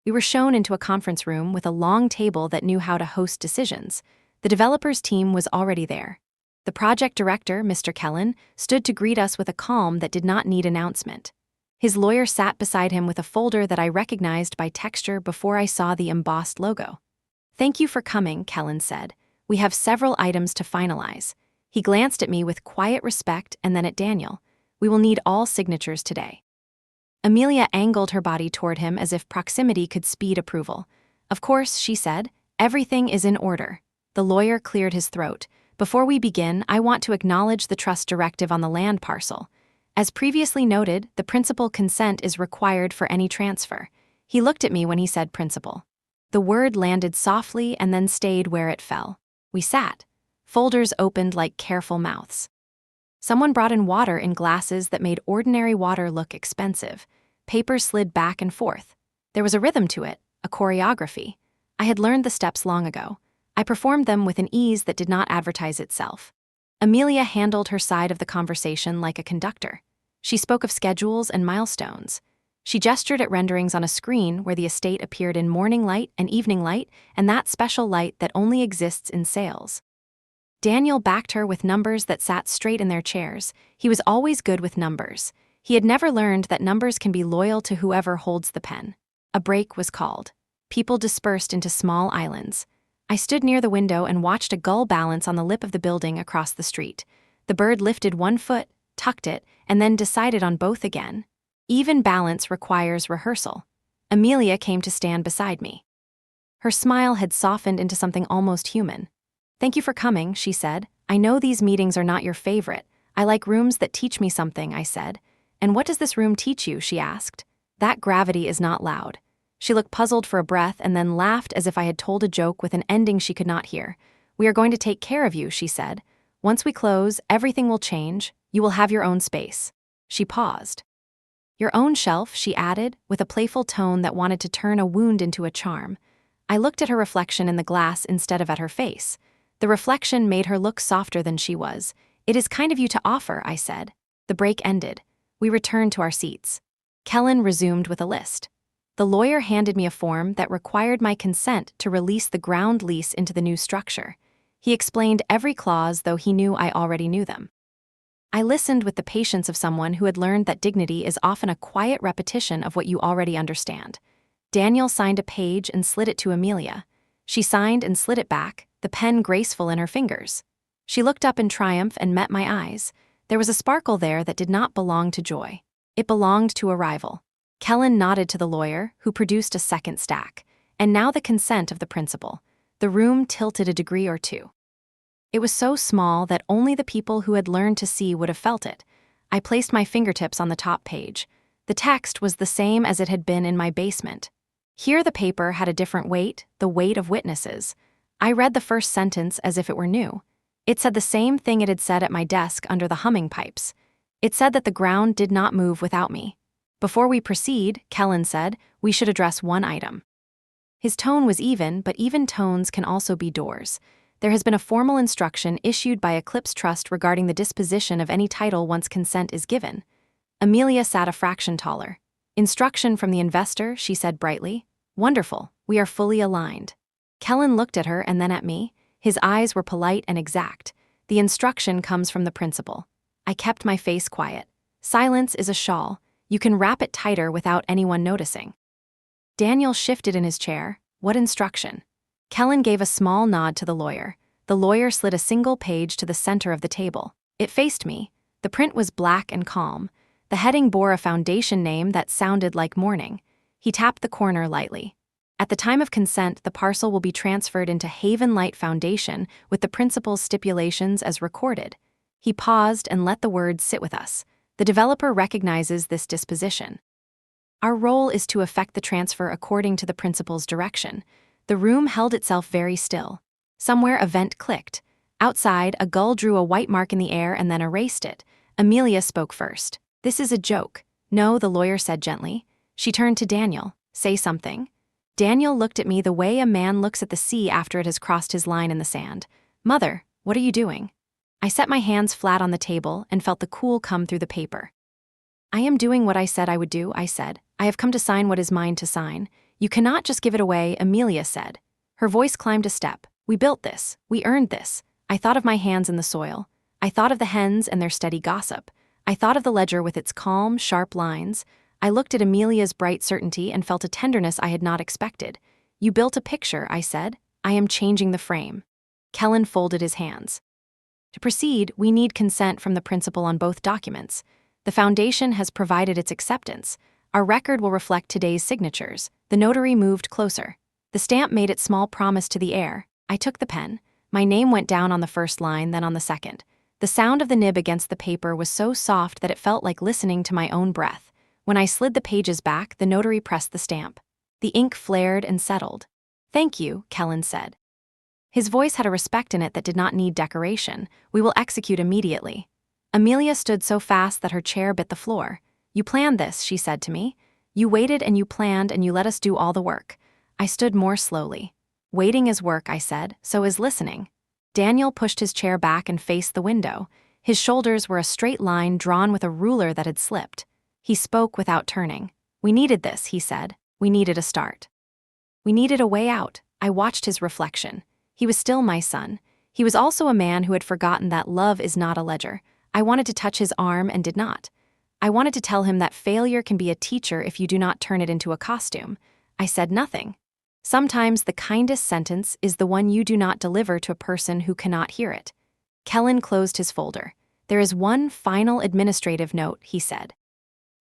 Speaker 1: We were shown into a conference room with a long table that knew how to host decisions. The developers' team was already there. The project director, Mr. Kellen, stood to greet us with a calm that did not need announcement. His lawyer sat beside him with a folder that I recognized by texture before I saw the embossed logo. "Thank you for coming," Kellen said. "We have several items to finalize." He glanced at me with quiet respect and then at Daniel. "We will need all signatures today." Amelia angled her body toward him as if proximity could speed approval. "Of course," she said. "Everything is in order." The lawyer cleared his throat. "Before we begin, I want to acknowledge the trust directive on the land parcel. As previously noted, the principal consent is required for any transfer." He looked at me when he said principal. The word landed softly and then stayed where it fell. We sat. Folders opened like careful mouths. Someone brought in water in glasses that made ordinary water look expensive. Papers slid back and forth. There was a rhythm to it, a choreography. I had learned the steps long ago. I performed them with an ease that did not advertise itself. Amelia handled her side of the conversation like a conductor. She spoke of schedules and milestones. She gestured at renderings on a screen where the estate appeared in morning light and evening light, and that special light that only exists in sales. Daniel backed her with numbers that sat straight in their chairs. He was always good with numbers. He had never learned that numbers can be loyal to whoever holds the pen. A break was called. People dispersed into small islands. I stood near the window and watched a gull balance on the lip of the building across the street. The bird lifted one foot, tucked it, and then decided on both again. Even balance requires rehearsal. Amelia came to stand beside me. Her smile had softened into something almost human. "Thank you for coming," she said. "I know these meetings are not your favorite. I like rooms that teach me something," I said. "And what does this room teach you?" she asked. "That gravity is not loud." She looked puzzled for a breath and then laughed as if I had told a joke with an ending she could not hear. "We are going to take care of you," she said. "Once we close, everything will change. You will have your own space." She paused. "Your own shelf," she added, with a playful tone that wanted to turn a wound into a charm. I looked at her reflection in the glass instead of at her face. The reflection made her look softer than she was. "It is kind of you to offer," I said. The break ended. We returned to our seats. Kellen resumed with a list. The lawyer handed me a form that required my consent to release the ground lease into the new structure. He explained every clause, though he knew I already knew them. I listened with the patience of someone who had learned that dignity is often a quiet repetition of what you already understand. Daniel signed a page and slid it to Amelia. She signed and slid it back, the pen graceful in her fingers. She looked up in triumph and met my eyes. There was a sparkle there that did not belong to joy. It belonged to a rival. Kellen nodded to the lawyer, who produced a second stack. And now the consent of the principal. The room tilted a degree or two. It was so small that only the people who had learned to see would have felt it. I placed my fingertips on the top page. The text was the same as it had been in my basement. Here the paper had a different weight, the weight of witnesses. I read the first sentence as if it were new. It said the same thing it had said at my desk under the humming pipes. It said that the ground did not move without me. "Before we proceed," Kellen said, "we should address one item." His tone was even, but even tones can also be doors. There has been a formal instruction issued by Eclipse Trust regarding the disposition of any title once consent is given. Amelia sat a fraction taller. Instruction from the investor, she said brightly. Wonderful, we are fully aligned. Kellen looked at her and then at me. His eyes were polite and exact. The instruction comes from the principal. I kept my face quiet. Silence is a shawl. You can wrap it tighter without anyone noticing. Daniel shifted in his chair. What instruction? Kellen gave a small nod to the lawyer. The lawyer slid a single page to the center of the table. It faced me. The print was black and calm. The heading bore a foundation name that sounded like morning. He tapped the corner lightly. At the time of consent, the parcel will be transferred into Haven Light Foundation with the principal's stipulations as recorded. He paused and let the words sit with us. The developer recognizes this disposition. Our role is to effect the transfer according to the principal's direction. The room held itself very still. Somewhere a vent clicked. Outside, a gull drew a white mark in the air and then erased it. Amelia spoke first. This is a joke. No, the lawyer said gently. She turned to Daniel. Say something. Daniel looked at me the way a man looks at the sea after it has crossed his line in the sand. Mother, what are you doing? I set my hands flat on the table and felt the cool come through the paper. I am doing what I said I would do, I said. I have come to sign what is mine to sign. You cannot just give it away, Amelia said. Her voice climbed a step. We built this. We earned this. I thought of my hands in the soil. I thought of the hens and their steady gossip. I thought of the ledger with its calm, sharp lines. I looked at Amelia's bright certainty and felt a tenderness I had not expected. You built a picture, I said. I am changing the frame. Kellen folded his hands. To proceed, we need consent from the principal on both documents. The foundation has provided its acceptance. Our record will reflect today's signatures. The notary moved closer. The stamp made its small promise to the air. I took the pen. My name went down on the first line, then on the second. The sound of the nib against the paper was so soft that it felt like listening to my own breath. When I slid the pages back, the notary pressed the stamp. The ink flared and settled. Thank you, Kellen said. His voice had a respect in it that did not need decoration. We will execute immediately. Amelia stood so fast that her chair bit the floor. You planned this, she said to me. You waited and you planned and you let us do all the work. I stood more slowly. Waiting is work, I said, so is listening. Daniel pushed his chair back and faced the window. His shoulders were a straight line drawn with a ruler that had slipped. He spoke without turning. We needed this, he said. We needed a start. We needed a way out. I watched his reflection. He was still my son. He was also a man who had forgotten that love is not a ledger. I wanted to touch his arm and did not. I wanted to tell him that failure can be a teacher if you do not turn it into a costume. I said nothing. Sometimes the kindest sentence is the one you do not deliver to a person who cannot hear it. Kellen closed his folder. There is one final administrative note, he said.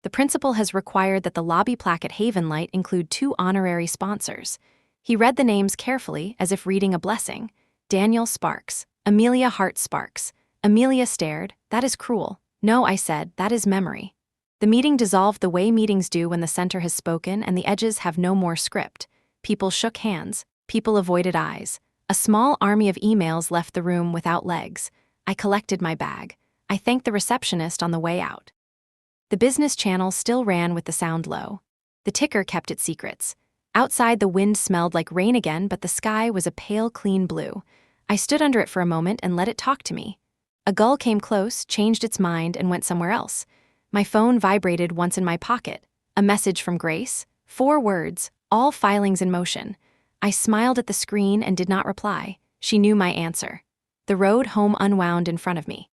Speaker 1: The principal has required that the lobby plaque at Haven Light include 2 honorary sponsors. He read the names carefully, as if reading a blessing. Daniel Sparks, Amelia Hart Sparks. Amelia stared. That is cruel. No, I said, that is memory. The meeting dissolved the way meetings do when the center has spoken and the edges have no more script. People shook hands. People avoided eyes. A small army of emails left the room without legs. I collected my bag. I thanked the receptionist on the way out. The business channel still ran with the sound low. The ticker kept its secrets. Outside, the wind smelled like rain again, but the sky was a pale, clean blue. I stood under it for a moment and let it talk to me. A gull came close, changed its mind, and went somewhere else. My phone vibrated once in my pocket. A message from Grace. 4 words, all filings in motion. I smiled at the screen and did not reply. She knew my answer. The road home unwound in front of me.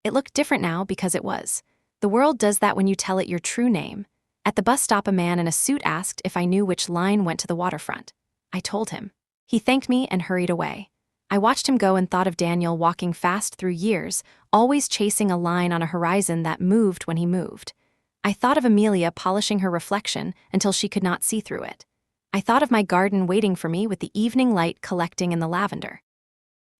Speaker 1: It looked different now because it was. The world does that when you tell it your true name. At the bus stop, a man in a suit asked if I knew which line went to the waterfront. I told him. He thanked me and hurried away. I watched him go and thought of Daniel walking fast through years, always chasing a line on a horizon that moved when he moved. I thought of Amelia polishing her reflection until she could not see through it. I thought of my garden waiting for me with the evening light collecting in the lavender.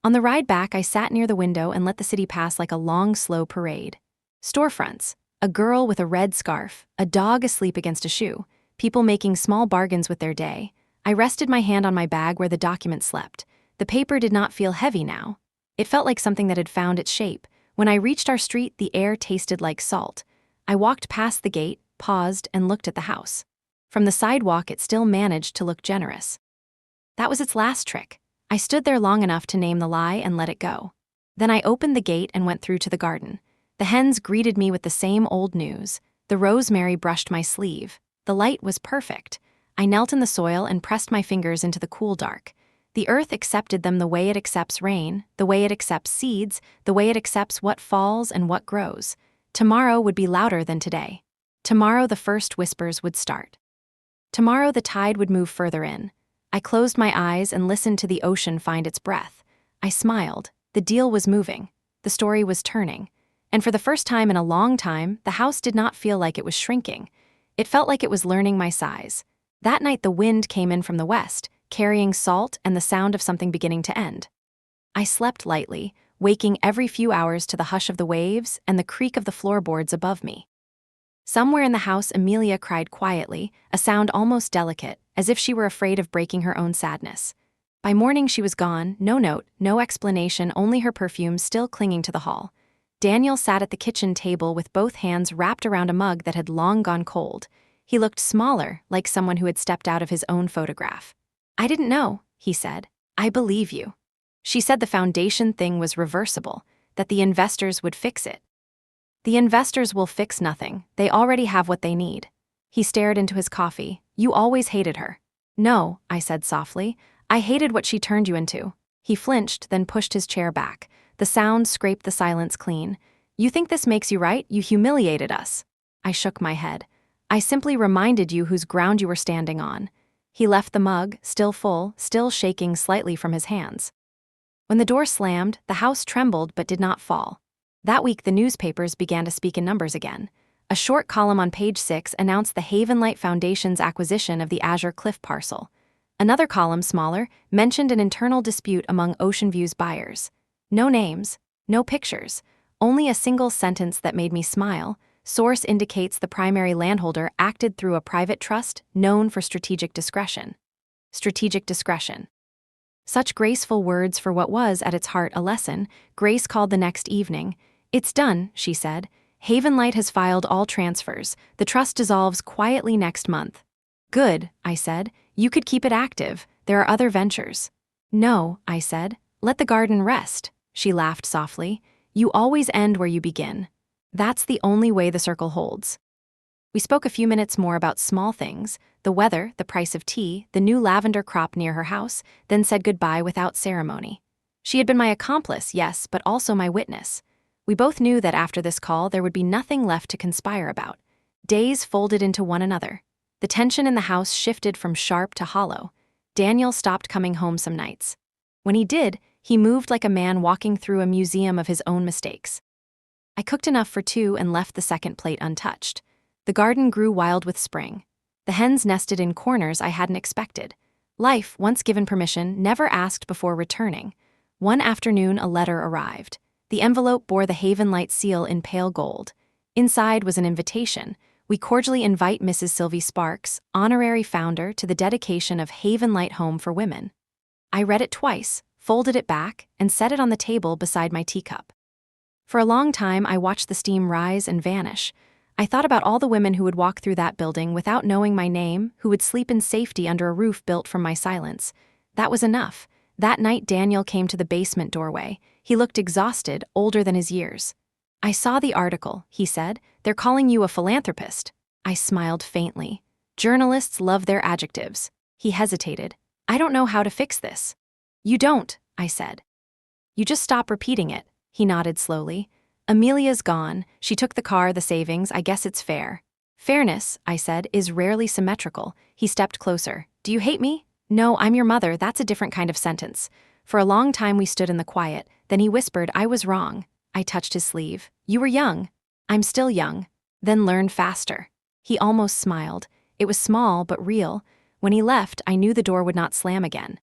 Speaker 1: On the ride back, I sat near the window and let the city pass like a long, slow parade. Storefronts, a girl with a red scarf, a dog asleep against a shoe, people making small bargains with their day. I rested my hand on my bag where the document slept. The paper did not feel heavy now. It felt like something that had found its shape. When I reached our street, the air tasted like salt. I walked past the gate, paused, and looked at the house. From the sidewalk, it still managed to look generous. That was its last trick. I stood there long enough to name the lie and let it go. Then I opened the gate and went through to the garden. The hens greeted me with the same old news. The rosemary brushed my sleeve. The light was perfect. I knelt in the soil and pressed my fingers into the cool dark. The earth accepted them the way it accepts rain, the way it accepts seeds, the way it accepts what falls and what grows. Tomorrow would be louder than today. Tomorrow the first whispers would start. Tomorrow the tide would move further in. I closed my eyes and listened to the ocean find its breath. I smiled. The deal was moving. The story was turning. And for the first time in a long time, the house did not feel like it was shrinking. It felt like it was learning my size. That night the wind came in from the west, carrying salt and the sound of something beginning to end. I slept lightly, waking every few hours to the hush of the waves and the creak of the floorboards above me. Somewhere in the house Amelia cried quietly, a sound almost delicate, as if she were afraid of breaking her own sadness. By morning she was gone, no note, no explanation, only her perfume still clinging to the hall. Daniel sat at the kitchen table with both hands wrapped around a mug that had long gone cold. He looked smaller, like someone who had stepped out of his own photograph. "I didn't know," he said. "I believe you." She said the foundation thing was reversible, that the investors would fix it. "The investors will fix nothing. They already have what they need." He stared into his coffee. "You always hated her." "No," I said softly. "I hated what she turned you into." He flinched, then pushed his chair back. The sound scraped the silence clean. "You think this makes you right? You humiliated us." I shook my head. "I simply reminded you whose ground you were standing on." He left the mug, still full, still shaking slightly from his hands. When the door slammed, the house trembled but did not fall. That week the newspapers began to speak in numbers again. A short column on page 6 announced the Havenlight Foundation's acquisition of the Azure Cliff parcel. Another column, smaller, mentioned an internal dispute among Ocean View's buyers. No names, no pictures, only a single sentence that made me smile. Source indicates the primary landholder acted through a private trust known for strategic discretion. Strategic discretion. Such graceful words for what was, at its heart, a lesson. Grace called the next evening. "It's done," she said. "Havenlight has filed all transfers. The trust dissolves quietly next month." "Good," I said. "You could keep it active. There are other ventures." "No," I said. "Let the garden rest." She laughed softly. "You always end where you begin. That's the only way the circle holds." We spoke a few minutes more about small things, the weather, the price of tea, the new lavender crop near her house, then said goodbye without ceremony. She had been my accomplice, yes, but also my witness. We both knew that after this call there would be nothing left to conspire about. Days folded into one another. The tension in the house shifted from sharp to hollow. Daniel stopped coming home some nights. When he did, he moved like a man walking through a museum of his own mistakes. I cooked enough for two and left the second plate untouched. The garden grew wild with spring. The hens nested in corners I hadn't expected. Life, once given permission, never asked before returning. One afternoon a letter arrived. The envelope bore the Havenlight seal in pale gold. Inside was an invitation. "We cordially invite Mrs. Sylvie Sparks, honorary founder, to the dedication of Havenlight Home for Women." I read it twice, folded it back, and set it on the table beside my teacup. For a long time I watched the steam rise and vanish. I thought about all the women who would walk through that building without knowing my name, who would sleep in safety under a roof built from my silence. That was enough. That night Daniel came to the basement doorway. He looked exhausted, older than his years. "I saw the article," he said. "They're calling you a philanthropist." I smiled faintly. Journalists love their adjectives. He hesitated. "I don't know how to fix this." "You don't," I said. "You just stop repeating it." He nodded slowly. "Amelia's gone. She took the car, the savings. I guess it's fair." "Fairness," I said, "is rarely symmetrical." He stepped closer. "Do you hate me?" "No, I'm your mother. That's a different kind of sentence." For a long time we stood in the quiet. Then he whispered, "I was wrong." I touched his sleeve. "You were young." "I'm still young." "Then learn faster." He almost smiled. It was small but real. When he left, I knew the door would not slam again.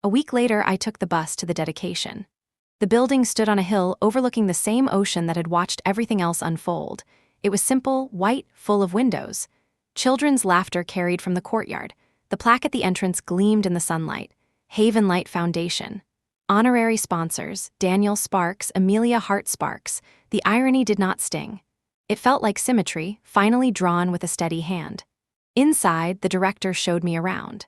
Speaker 1: A week later, I took the bus to the dedication. The building stood on a hill overlooking the same ocean that had watched everything else unfold. It was simple, white, full of windows. Children's laughter carried from the courtyard. The plaque at the entrance gleamed in the sunlight. Havenlight Foundation. Honorary sponsors, Daniel Sparks, Amelia Hart Sparks. The irony did not sting. It felt like symmetry, finally drawn with a steady hand. Inside, the director showed me around.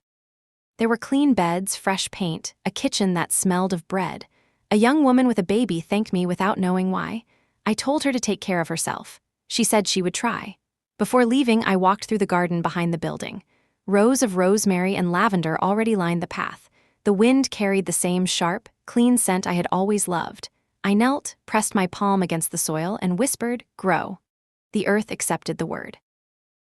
Speaker 1: There were clean beds, fresh paint, a kitchen that smelled of bread. A young woman with a baby thanked me without knowing why. I told her to take care of herself. She said she would try. Before leaving, I walked through the garden behind the building. Rows of rosemary and lavender already lined the path. The wind carried the same sharp, clean scent I had always loved. I knelt, pressed my palm against the soil, and whispered, "Grow." The earth accepted the word.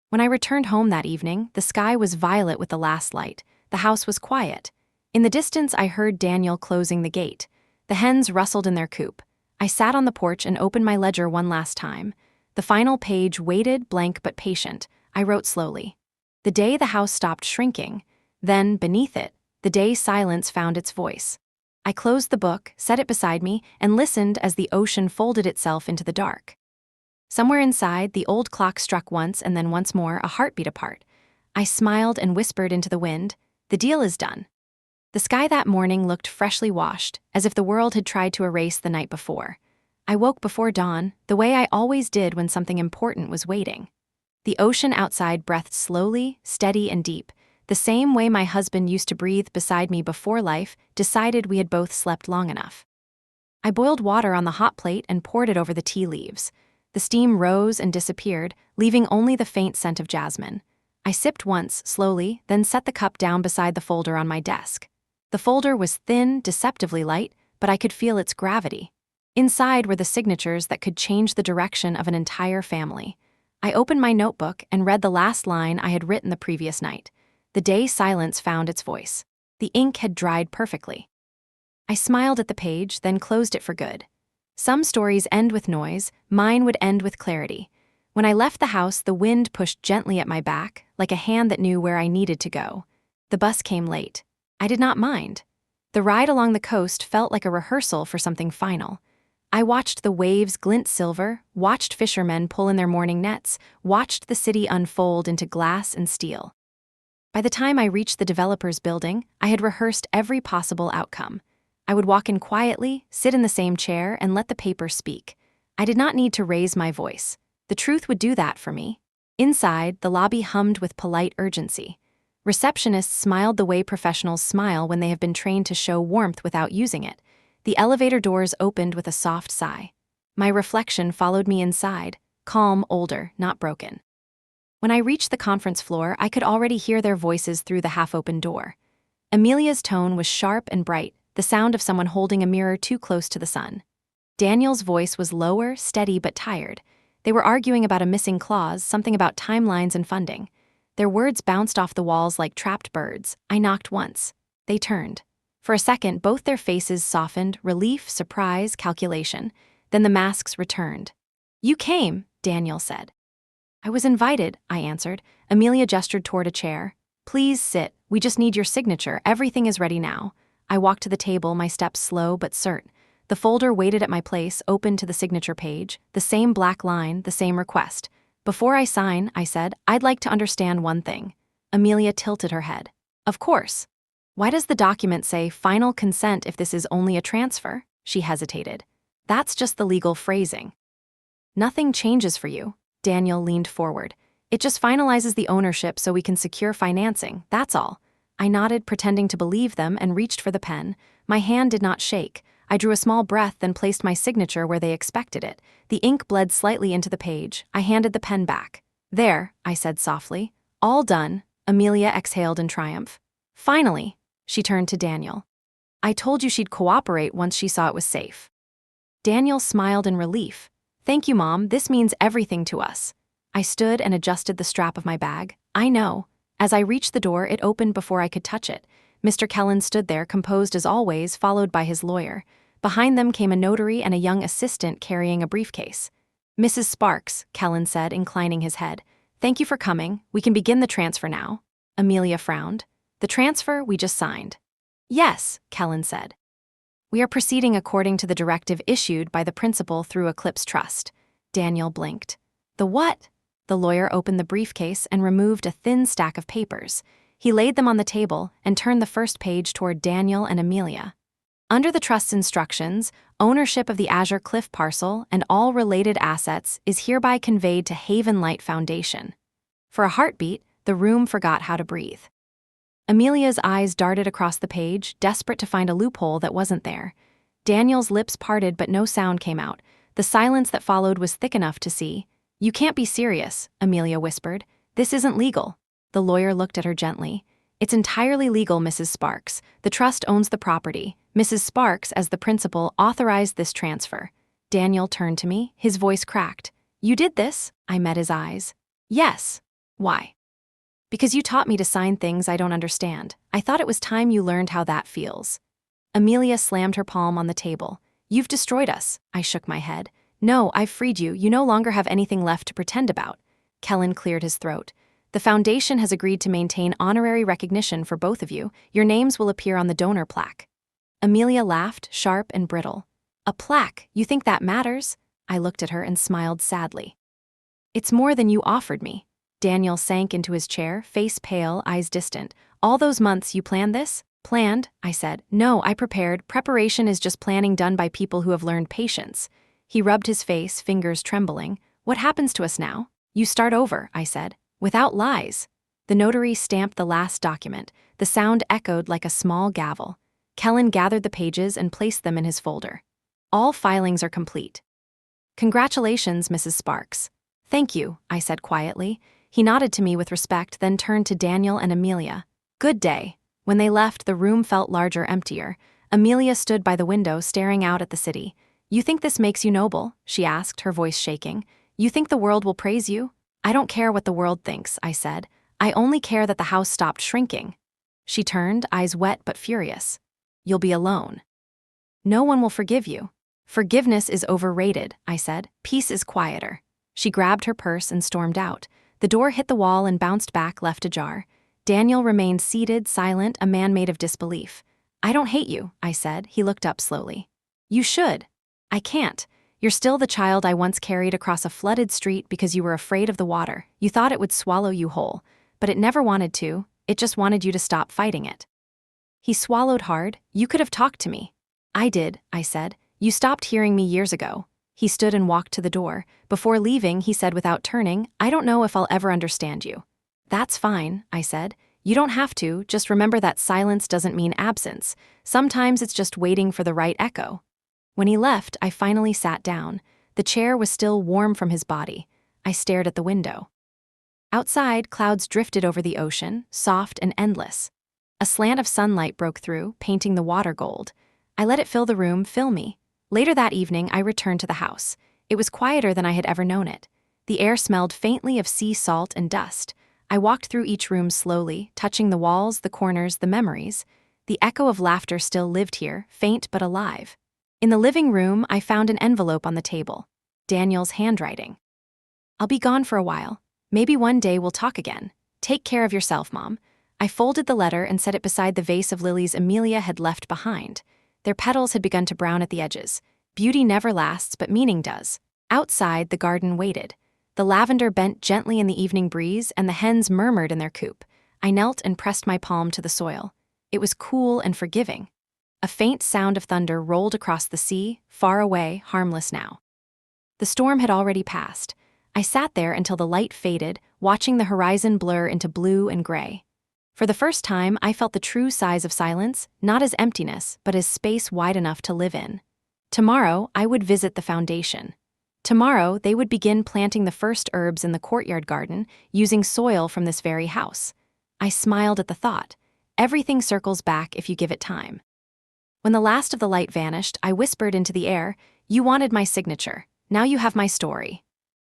Speaker 1: When I returned home that evening, the sky was violet with the last light. The house was quiet. In the distance, I heard Daniel closing the gate. The hens rustled in their coop. I sat on the porch and opened my ledger one last time. The final page waited, blank but patient. I wrote slowly. The day the house stopped shrinking. Then, beneath it, the day silence found its voice. I closed the book, set it beside me, and listened as the ocean folded itself into the dark. Somewhere inside, the old clock struck once and then once more, a heartbeat apart. I smiled and whispered into the wind, "The deal is done." The sky that morning looked freshly washed, as if the world had tried to erase the night before. I woke before dawn, the way I always did when something important was waiting. The ocean outside breathed slowly, steady and deep, the same way my husband used to breathe beside me before life decided we had both slept long enough. I boiled water on the hot plate and poured it over the tea leaves. The steam rose and disappeared, leaving only the faint scent of jasmine. I sipped once, slowly, then set the cup down beside the folder on my desk. The folder was thin, deceptively light, but I could feel its gravity. Inside were the signatures that could change the direction of an entire family. I opened my notebook and read the last line I had written the previous night. The day silence found its voice. The ink had dried perfectly. I smiled at the page, then closed it for good. Some stories end with noise, mine would end with clarity. When I left the house, the wind pushed gently at my back, like a hand that knew where I needed to go. The bus came late. I did not mind. The ride along the coast felt like a rehearsal for something final. I watched the waves glint silver, watched fishermen pull in their morning nets, watched the city unfold into glass and steel. By the time I reached the developer's building, I had rehearsed every possible outcome. I would walk in quietly, sit in the same chair, and let the paper speak. I did not need to raise my voice. The truth would do that for me. Inside, the lobby hummed with polite urgency. Receptionists smiled the way professionals smile when they have been trained to show warmth without using it. The elevator doors opened with a soft sigh. My reflection followed me inside, calm, older, not broken. When I reached the conference floor, I could already hear their voices through the half-open door. Amelia's tone was sharp and bright, the sound of someone holding a mirror too close to the sun. Daniel's voice was lower, steady, but tired. They were arguing about a missing clause, something about timelines and funding. Their words bounced off the walls like trapped birds. I knocked once. They turned. For a second, both their faces softened, relief, surprise, calculation. Then the masks returned. "You came," Daniel said. "I was invited," I answered. Amelia gestured toward a chair. "Please sit. We just need your signature. Everything is ready now." I walked to the table, my steps slow but certain. The folder waited at my place, open to the signature page, the same black line, the same request. "Before I sign," I said, "I'd like to understand one thing." Amelia tilted her head. "Of course. Why does the document say final consent if this is only a transfer?" She hesitated. "That's just the legal phrasing." "Nothing changes for you." Daniel leaned forward. "It just finalizes the ownership so we can secure financing, that's all." I nodded, pretending to believe them, and reached for the pen. My hand did not shake. I drew a small breath, then placed my signature where they expected it. The ink bled slightly into the page. I handed the pen back. "There," I said softly. "All done." Amelia exhaled in triumph. "Finally." She turned to Daniel. "I told you she'd cooperate once she saw it was safe." Daniel smiled in relief. "Thank you, Mom. This means everything to us." I stood and adjusted the strap of my bag. "I know." As I reached the door, it opened before I could touch it. Mr. Kellen stood there, composed as always, followed by his lawyer. Behind them came a notary and a young assistant carrying a briefcase. "Mrs. Sparks," Kellen said, inclining his head. "Thank you for coming. We can begin the transfer now." Amelia frowned. "The transfer we just signed." "Yes," Kellen said. "We are proceeding according to the directive issued by the principal through Eclipse Trust." Daniel blinked. "The what?" The lawyer opened the briefcase and removed a thin stack of papers. He laid them on the table and turned the first page toward Daniel and Amelia. "Under the trust's instructions, ownership of the Azure Cliff parcel and all related assets is hereby conveyed to Haven Light Foundation." For a heartbeat, the room forgot how to breathe. Amelia's eyes darted across the page, desperate to find a loophole that wasn't there. Daniel's lips parted, but no sound came out. The silence that followed was thick enough to see. You can't be serious, Amelia whispered. This isn't legal. The lawyer looked at her gently. It's entirely legal, Mrs. Sparks. The trust owns the property. Mrs. Sparks, as the principal, authorized this transfer. Daniel turned to me, his voice cracked. You did this? I met his eyes. Yes. Why? Because you taught me to sign things I don't understand. I thought it was time you learned how that feels. Amelia slammed her palm on the table. You've destroyed us. I shook my head. No, I've freed you. You no longer have anything left to pretend about. Kellen cleared his throat. The foundation has agreed to maintain honorary recognition for both of you. Your names will appear on the donor plaque. Amelia laughed, sharp and brittle. A plaque? You think that matters? I looked at her and smiled sadly. It's more than you offered me. Daniel sank into his chair, face pale, eyes distant. All those months you planned this? Planned? I said. No, I prepared. Preparation is just planning done by people who have learned patience. He rubbed his face, fingers trembling. What happens to us now? You start over, I said. Without lies. The notary stamped the last document. The sound echoed like a small gavel. Kellen gathered the pages and placed them in his folder. All filings are complete. Congratulations, Mrs. Sparks. Thank you, I said quietly. He nodded to me with respect, then turned to Daniel and Amelia. Good day. When they left, the room felt larger, emptier. Amelia stood by the window, staring out at the city. You think this makes you noble? She asked, her voice shaking. You think the world will praise you? I don't care what the world thinks, I said. I only care that the house stopped shrinking. She turned, eyes wet but furious. You'll be alone. No one will forgive you. Forgiveness is overrated, I said. Peace is quieter. She grabbed her purse and stormed out. The door hit the wall and bounced back, left ajar. Daniel remained seated, silent, a man made of disbelief. I don't hate you, I said. He looked up slowly. You should. I can't. You're still the child I once carried across a flooded street because you were afraid of the water. You thought it would swallow you whole. But it never wanted to. It just wanted you to stop fighting it. He swallowed hard. You could have talked to me. I did, I said. You stopped hearing me years ago. He stood and walked to the door. Before leaving, he said without turning, I don't know if I'll ever understand you. That's fine, I said. You don't have to, just remember that silence doesn't mean absence. Sometimes it's just waiting for the right echo. When he left, I finally sat down. The chair was still warm from his body. I stared at the window. Outside, clouds drifted over the ocean, soft and endless. A slant of sunlight broke through, painting the water gold. I let it fill the room, fill me. Later that evening, I returned to the house. It was quieter than I had ever known it. The air smelled faintly of sea salt and dust. I walked through each room slowly, touching the walls, the corners, the memories. The echo of laughter still lived here, faint but alive. In the living room, I found an envelope on the table. Daniel's handwriting. I'll be gone for a while. Maybe one day we'll talk again. Take care of yourself, Mom. I folded the letter and set it beside the vase of lilies Amelia had left behind. Their petals had begun to brown at the edges. Beauty never lasts, but meaning does. Outside, the garden waited. The lavender bent gently in the evening breeze, and the hens murmured in their coop. I knelt and pressed my palm to the soil. It was cool and forgiving. A faint sound of thunder rolled across the sea, far away, harmless now. The storm had already passed. I sat there until the light faded, watching the horizon blur into blue and gray. For the first time, I felt the true size of silence, not as emptiness, but as space wide enough to live in. Tomorrow, I would visit the foundation. Tomorrow, they would begin planting the first herbs in the courtyard garden, using soil from this very house. I smiled at the thought. Everything circles back if you give it time. When the last of the light vanished, I whispered into the air, You wanted my signature. Now you have my story.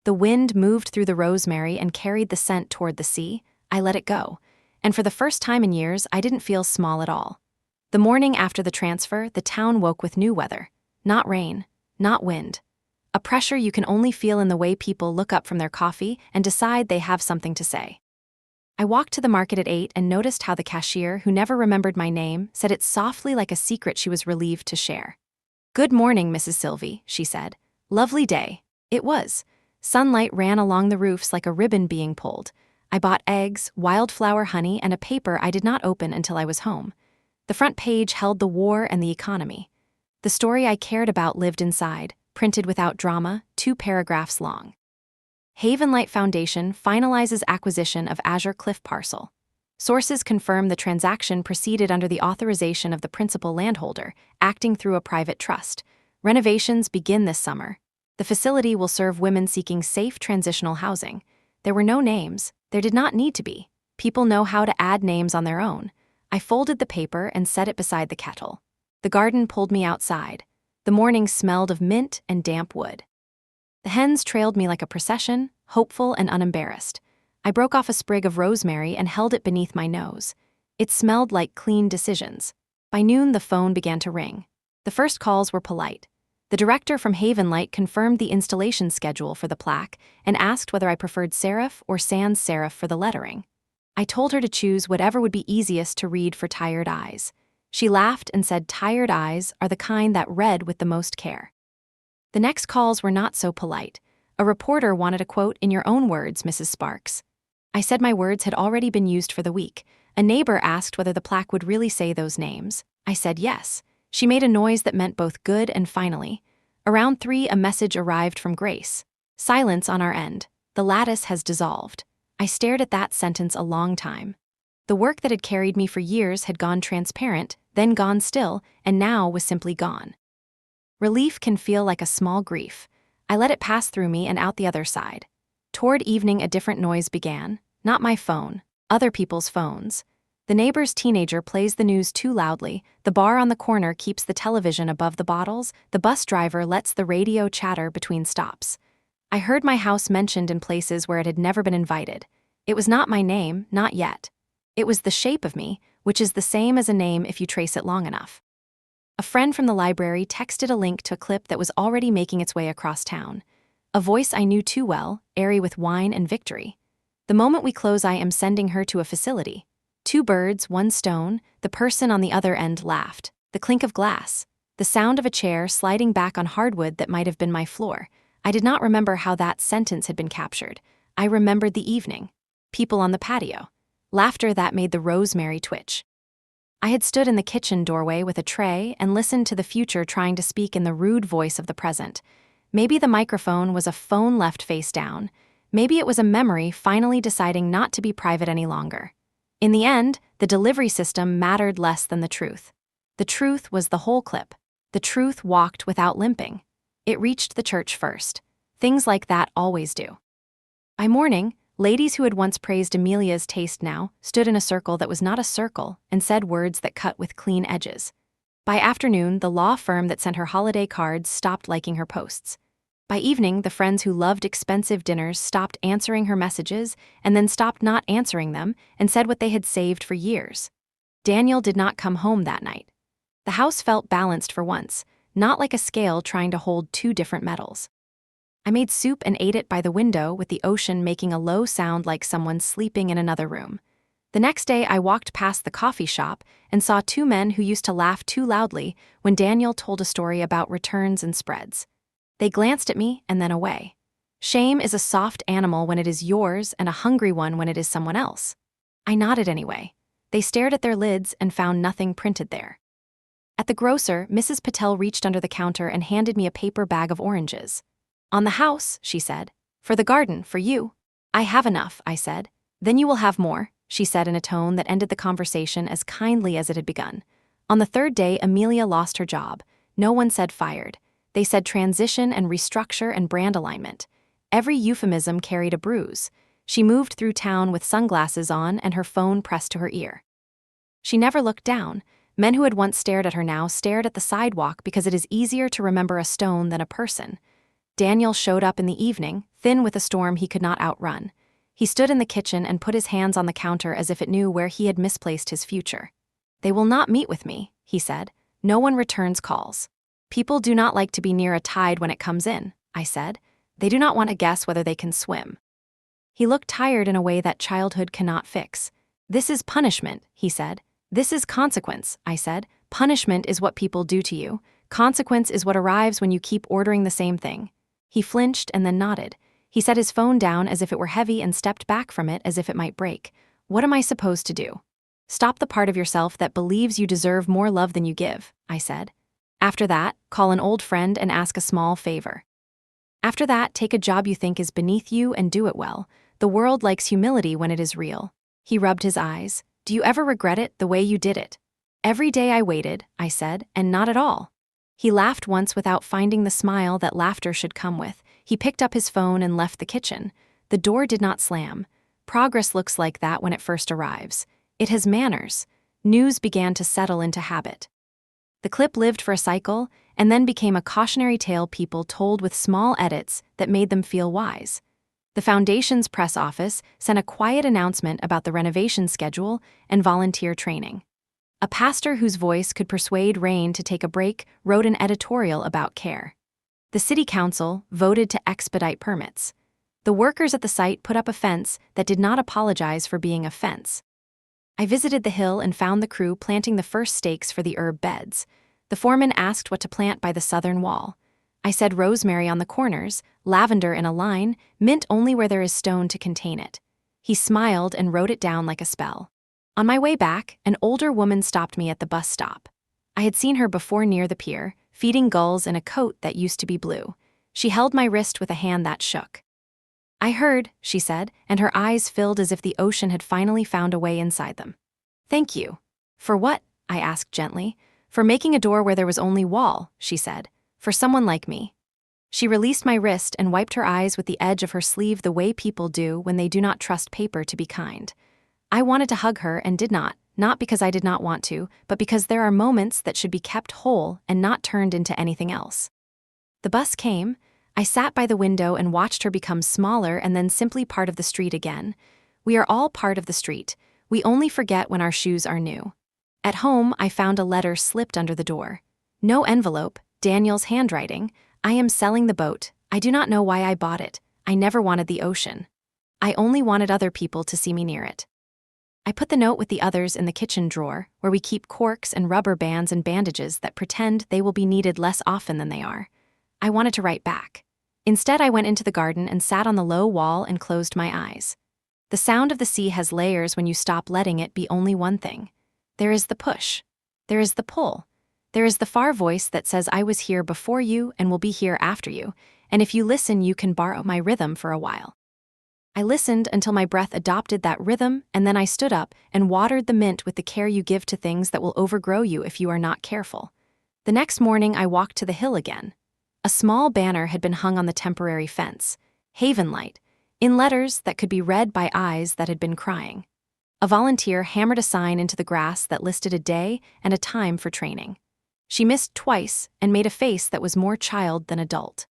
Speaker 1: The wind moved through the rosemary and carried the scent toward the sea. I let it go. And for the first time in years, I didn't feel small at all. The morning after the transfer, the town woke with new weather. Not rain, not wind. A pressure you can only feel in the way people look up from their coffee and decide they have something to say. I walked to the market at 8 and noticed how the cashier, who never remembered my name, said it softly like a secret she was relieved to share. Good morning, Mrs. Sylvie, she said. Lovely day. It was. Sunlight ran along the roofs like a ribbon being pulled. I bought eggs, wildflower honey, and a paper I did not open until I was home. The front page held the war and the economy. The story I cared about lived inside, printed without drama, 2 paragraphs long. Havenlight Foundation finalizes acquisition of Azure Cliff parcel. Sources confirm the transaction proceeded under the authorization of the principal landholder, acting through a private trust. Renovations begin this summer. The facility will serve women seeking safe transitional housing. There were no names. There did not need to be. People know how to add names on their own. I folded the paper and set it beside the kettle. The garden pulled me outside. The morning smelled of mint and damp wood. The hens trailed me like a procession, hopeful and unembarrassed. I broke off a sprig of rosemary and held it beneath my nose. It smelled like clean decisions. By noon, the phone began to ring. The first calls were polite. The director from Havenlight confirmed the installation schedule for the plaque and asked whether I preferred serif or sans serif for the lettering. I told her to choose whatever would be easiest to read for tired eyes. She laughed and said tired eyes are the kind that read with the most care. The next calls were not so polite. A reporter wanted a quote in your own words, Mrs. Sparks. I said my words had already been used for the week. A neighbor asked whether the plaque would really say those names. I said yes. She made a noise that meant both good and finally. Around 3, a message arrived from Grace. Silence on our end. The lattice has dissolved. I stared at that sentence a long time. The work that had carried me for years had gone transparent, then gone still, and now was simply gone. Relief can feel like a small grief. I let it pass through me and out the other side. Toward evening, a different noise began. Not my phone, other people's phones. The neighbor's teenager plays the news too loudly, the bar on the corner keeps the television above the bottles, the bus driver lets the radio chatter between stops. I heard my house mentioned in places where it had never been invited. It was not my name, not yet. It was the shape of me, which is the same as a name if you trace it long enough. A friend from the library texted a link to a clip that was already making its way across town. A voice I knew too well, airy with wine and victory. The moment we close, I am sending her to a facility. 2 birds, 1 stone. The person on the other end laughed. The clink of glass. The sound of a chair sliding back on hardwood that might have been my floor. I did not remember how that sentence had been captured. I remembered the evening. People on the patio. Laughter that made the rosemary twitch. I had stood in the kitchen doorway with a tray and listened to the future trying to speak in the rude voice of the present. Maybe the microphone was a phone left face down. Maybe it was a memory finally deciding not to be private any longer. In the end, the delivery system mattered less than the truth. The truth was the whole clip. The truth walked without limping. It reached the church first. Things like that always do. By morning, ladies who had once praised Amelia's taste now stood in a circle that was not a circle and said words that cut with clean edges. By afternoon, the law firm that sent her holiday cards stopped liking her posts. By evening, the friends who loved expensive dinners stopped answering her messages and then stopped not answering them and said what they had saved for years. Daniel did not come home that night. The house felt balanced for once, not like a scale trying to hold 2 different metals. I made soup and ate it by the window with the ocean making a low sound like someone sleeping in another room. The next day, I walked past the coffee shop and saw 2 men who used to laugh too loudly when Daniel told a story about returns and spreads. They glanced at me and then away. Shame is a soft animal when it is yours and a hungry one when it is someone else. I nodded anyway. They stared at their lids and found nothing printed there. At the grocer, Mrs. Patel reached under the counter and handed me a paper bag of oranges. On the house, she said. For the garden, for you. I have enough, I said. Then you will have more, she said in a tone that ended the conversation as kindly as it had begun. On the 3rd day, Amelia lost her job. No one said fired. They said transition and restructure and brand alignment. Every euphemism carried a bruise. She moved through town with sunglasses on and her phone pressed to her ear. She never looked down. Men who had once stared at her now stared at the sidewalk because it is easier to remember a stone than a person. Daniel showed up in the evening, thin with a storm he could not outrun. He stood in the kitchen and put his hands on the counter as if it knew where he had misplaced his future. They will not meet with me, he said. No one returns calls. People do not like to be near a tide when it comes in, I said. They do not want to guess whether they can swim. He looked tired in a way that childhood cannot fix. This is punishment, he said. This is consequence, I said. Punishment is what people do to you. Consequence is what arrives when you keep ordering the same thing. He flinched and then nodded. He set his phone down as if it were heavy and stepped back from it as if it might break. What am I supposed to do? Stop the part of yourself that believes you deserve more love than you give, I said. After that, call an old friend and ask a small favor. After that, take a job you think is beneath you and do it well. The world likes humility when it is real. He rubbed his eyes. Do you ever regret it the way you did it? Every day I waited, I said, and not at all. He laughed once without finding the smile that laughter should come with. He picked up his phone and left the kitchen. The door did not slam. Progress looks like that when it first arrives. It has manners. News began to settle into habit. The clip lived for a cycle and then became a cautionary tale people told with small edits that made them feel wise. The Foundation's press office sent a quiet announcement about the renovation schedule and volunteer training. A pastor whose voice could persuade rain to take a break wrote an editorial about care. The city council voted to expedite permits. The workers at the site put up a fence that did not apologize for being a fence. I visited the hill and found the crew planting the first stakes for the herb beds. The foreman asked what to plant by the southern wall. I said rosemary on the corners, lavender in a line, mint only where there is stone to contain it. He smiled and wrote it down like a spell. On my way back, an older woman stopped me at the bus stop. I had seen her before near the pier, feeding gulls in a coat that used to be blue. She held my wrist with a hand that shook. "I heard," she said, and her eyes filled as if the ocean had finally found a way inside them. "Thank you." "For what?" I asked gently. "For making a door where there was only wall," she said. "For someone like me." She released my wrist and wiped her eyes with the edge of her sleeve the way people do when they do not trust paper to be kind. I wanted to hug her and did not because I did not want to, but because there are moments that should be kept whole and not turned into anything else. The bus came. I sat by the window and watched her become smaller and then simply part of the street again. We are all part of the street. We only forget when our shoes are new. At home, I found a letter slipped under the door. No envelope, Daniel's handwriting. "I am selling the boat. I do not know why I bought it. I never wanted the ocean. I only wanted other people to see me near it." I put the note with the others in the kitchen drawer, where we keep corks and rubber bands and bandages that pretend they will be needed less often than they are. I wanted to write back. Instead, I went into the garden and sat on the low wall and closed my eyes. The sound of the sea has layers when you stop letting it be only one thing. There is the push. There is the pull. There is the far voice that says I was here before you and will be here after you, and if you listen, you can borrow my rhythm for a while. I listened until my breath adopted that rhythm, and then I stood up and watered the mint with the care you give to things that will overgrow you if you are not careful. The next morning, I walked to the hill again. A small banner had been hung on the temporary fence, "Haven Light," in letters that could be read by eyes that had been crying. A volunteer hammered a sign into the grass that listed a day and a time for training. She missed twice and made a face that was more child than adult.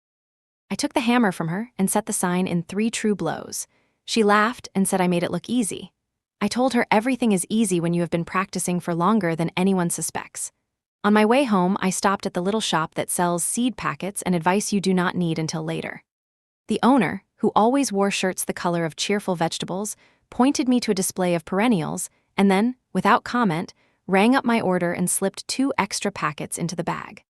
Speaker 1: I took the hammer from her and set the sign in 3 true blows. She laughed and said I made it look easy. I told her everything is easy when you have been practicing for longer than anyone suspects. On my way home, I stopped at the little shop that sells seed packets and advice you do not need until later. The owner, who always wore shirts the color of cheerful vegetables, pointed me to a display of perennials and then, without comment, rang up my order and slipped 2 extra packets into the bag.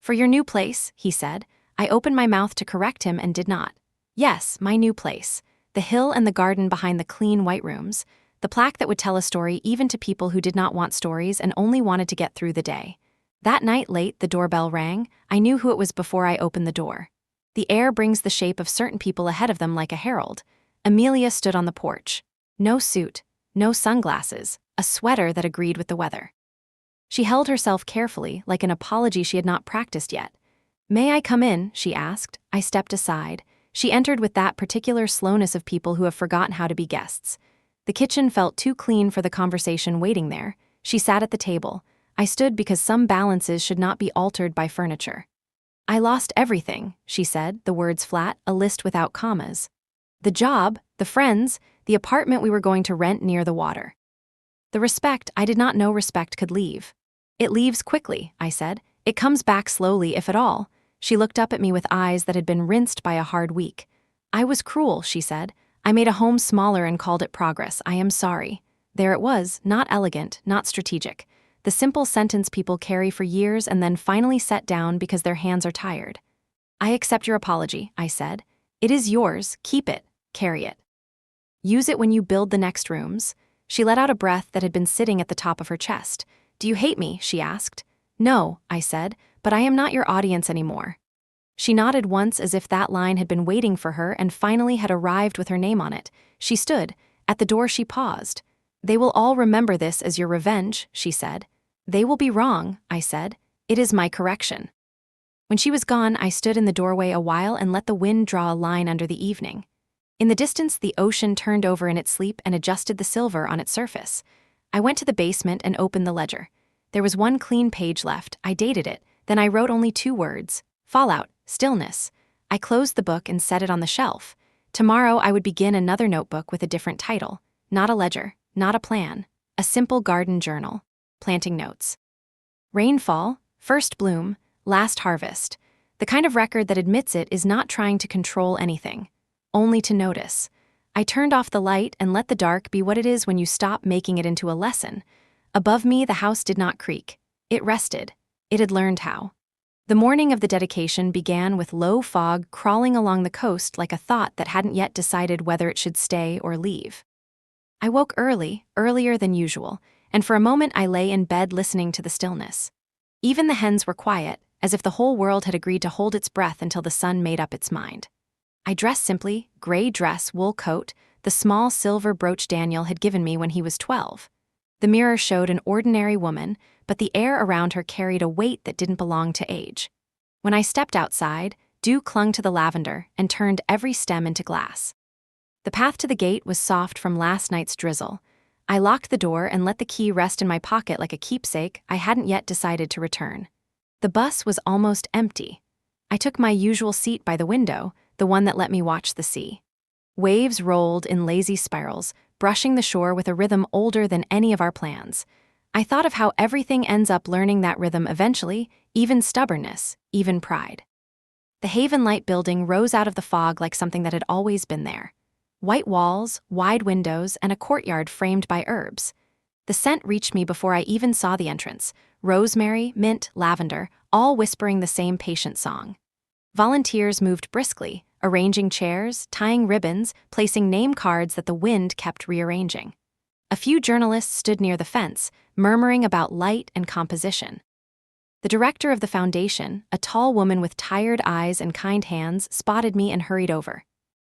Speaker 1: "For your new place," he said. I opened my mouth to correct him and did not. Yes, my new place. The hill and the garden behind the clean white rooms. The plaque that would tell a story even to people who did not want stories and only wanted to get through the day. That night late, the doorbell rang. I knew who it was before I opened the door. The air brings the shape of certain people ahead of them like a herald. Amelia stood on the porch. No suit, no sunglasses, a sweater that agreed with the weather. She held herself carefully, like an apology she had not practiced yet. "May I come in?" she asked. I stepped aside. She entered with that particular slowness of people who have forgotten how to be guests. The kitchen felt too clean for the conversation waiting there. She sat at the table. I stood because some balances should not be altered by furniture. "I lost everything," she said, the words flat, a list without commas. "The job, the friends, the apartment we were going to rent near the water. The respect, I did not know respect could leave." "It leaves quickly," I said. "It comes back slowly, if at all." She looked up at me with eyes that had been rinsed by a hard week. "I was cruel," she said. "I made a home smaller and called it progress. I am sorry." There it was, not elegant, not strategic. The simple sentence people carry for years and then finally set down because their hands are tired. "I accept your apology," I said. "It is yours. Keep it. Carry it. Use it when you build the next rooms." She let out a breath that had been sitting at the top of her chest. "Do you hate me?" she asked. "No," I said, "but I am not your audience anymore." She nodded once as if that line had been waiting for her and finally had arrived with her name on it. She stood. At the door she paused. "They will all remember this as your revenge," she said. "They will be wrong," I said. "It is my correction." When she was gone, I stood in the doorway a while and let the wind draw a line under the evening. In the distance, the ocean turned over in its sleep and adjusted the silver on its surface. I went to the basement and opened the ledger. There was one clean page left. I dated it. Then I wrote only 2 words: fallout, stillness. I closed the book and set it on the shelf. Tomorrow I would begin another notebook with a different title. Not a ledger, not a plan. A simple garden journal. Planting notes. Rainfall, first bloom, last harvest. The kind of record that admits it is not trying to control anything, only to notice. I turned off the light and let the dark be what it is when you stop making it into a lesson. Above me, the house did not creak. It rested. It had learned how. The morning of the dedication began with low fog crawling along the coast like a thought that hadn't yet decided whether it should stay or leave. I woke early, earlier than usual, and for a moment I lay in bed listening to the stillness. Even the hens were quiet, as if the whole world had agreed to hold its breath until the sun made up its mind. I dressed simply: gray dress, wool coat, the small silver brooch Daniel had given me when he was 12. The mirror showed an ordinary woman, but the air around her carried a weight that didn't belong to age. When I stepped outside, dew clung to the lavender and turned every stem into glass. The path to the gate was soft from last night's drizzle. I locked the door and let the key rest in my pocket like a keepsake I hadn't yet decided to return. The bus was almost empty. I took my usual seat by the window, the one that let me watch the sea. Waves rolled in lazy spirals, brushing the shore with a rhythm older than any of our plans. I thought of how everything ends up learning that rhythm eventually, even stubbornness, even pride. The Haven Light building rose out of the fog like something that had always been there. White walls, wide windows, and a courtyard framed by herbs. The scent reached me before I even saw the entrance: rosemary, mint, lavender, all whispering the same patient song. Volunteers moved briskly, arranging chairs, tying ribbons, placing name cards that the wind kept rearranging. A few journalists stood near the fence, murmuring about light and composition. The director of the foundation, a tall woman with tired eyes and kind hands, spotted me and hurried over.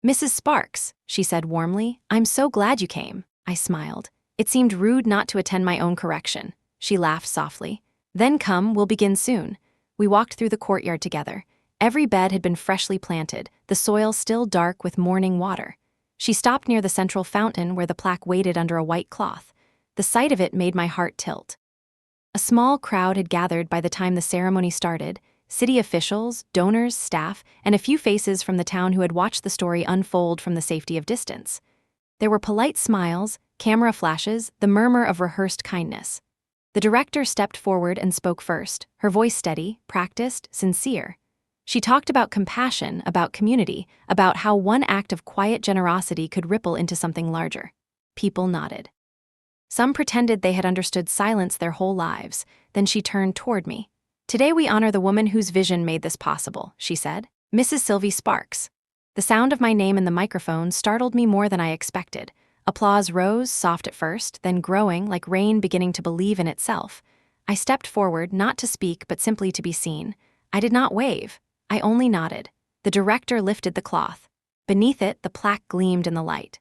Speaker 1: "Mrs. Sparks," she said warmly, "I'm so glad you came." I smiled. It seemed rude not to attend my own correction. She laughed softly. "Then come, we'll begin soon." We walked through the courtyard together. Every bed had been freshly planted, the soil still dark with morning water. She stopped near the central fountain where the plaque waited under a white cloth. The sight of it made my heart tilt. A small crowd had gathered by the time the ceremony started: city officials, donors, staff, and a few faces from the town who had watched the story unfold from the safety of distance. There were polite smiles, camera flashes, the murmur of rehearsed kindness. The director stepped forward and spoke first, her voice steady, practiced, sincere. She talked about compassion, about community, about how one act of quiet generosity could ripple into something larger. People nodded. Some pretended they had understood silence their whole lives. Then she turned toward me. "Today we honor the woman whose vision made this possible," she said. "Mrs. Sylvie Sparks." The sound of my name in the microphone startled me more than I expected. Applause rose, soft at first, then growing, like rain beginning to believe in itself. I stepped forward, not to speak, but simply to be seen. I did not wave. I only nodded. The director lifted the cloth. Beneath it, the plaque gleamed in the light.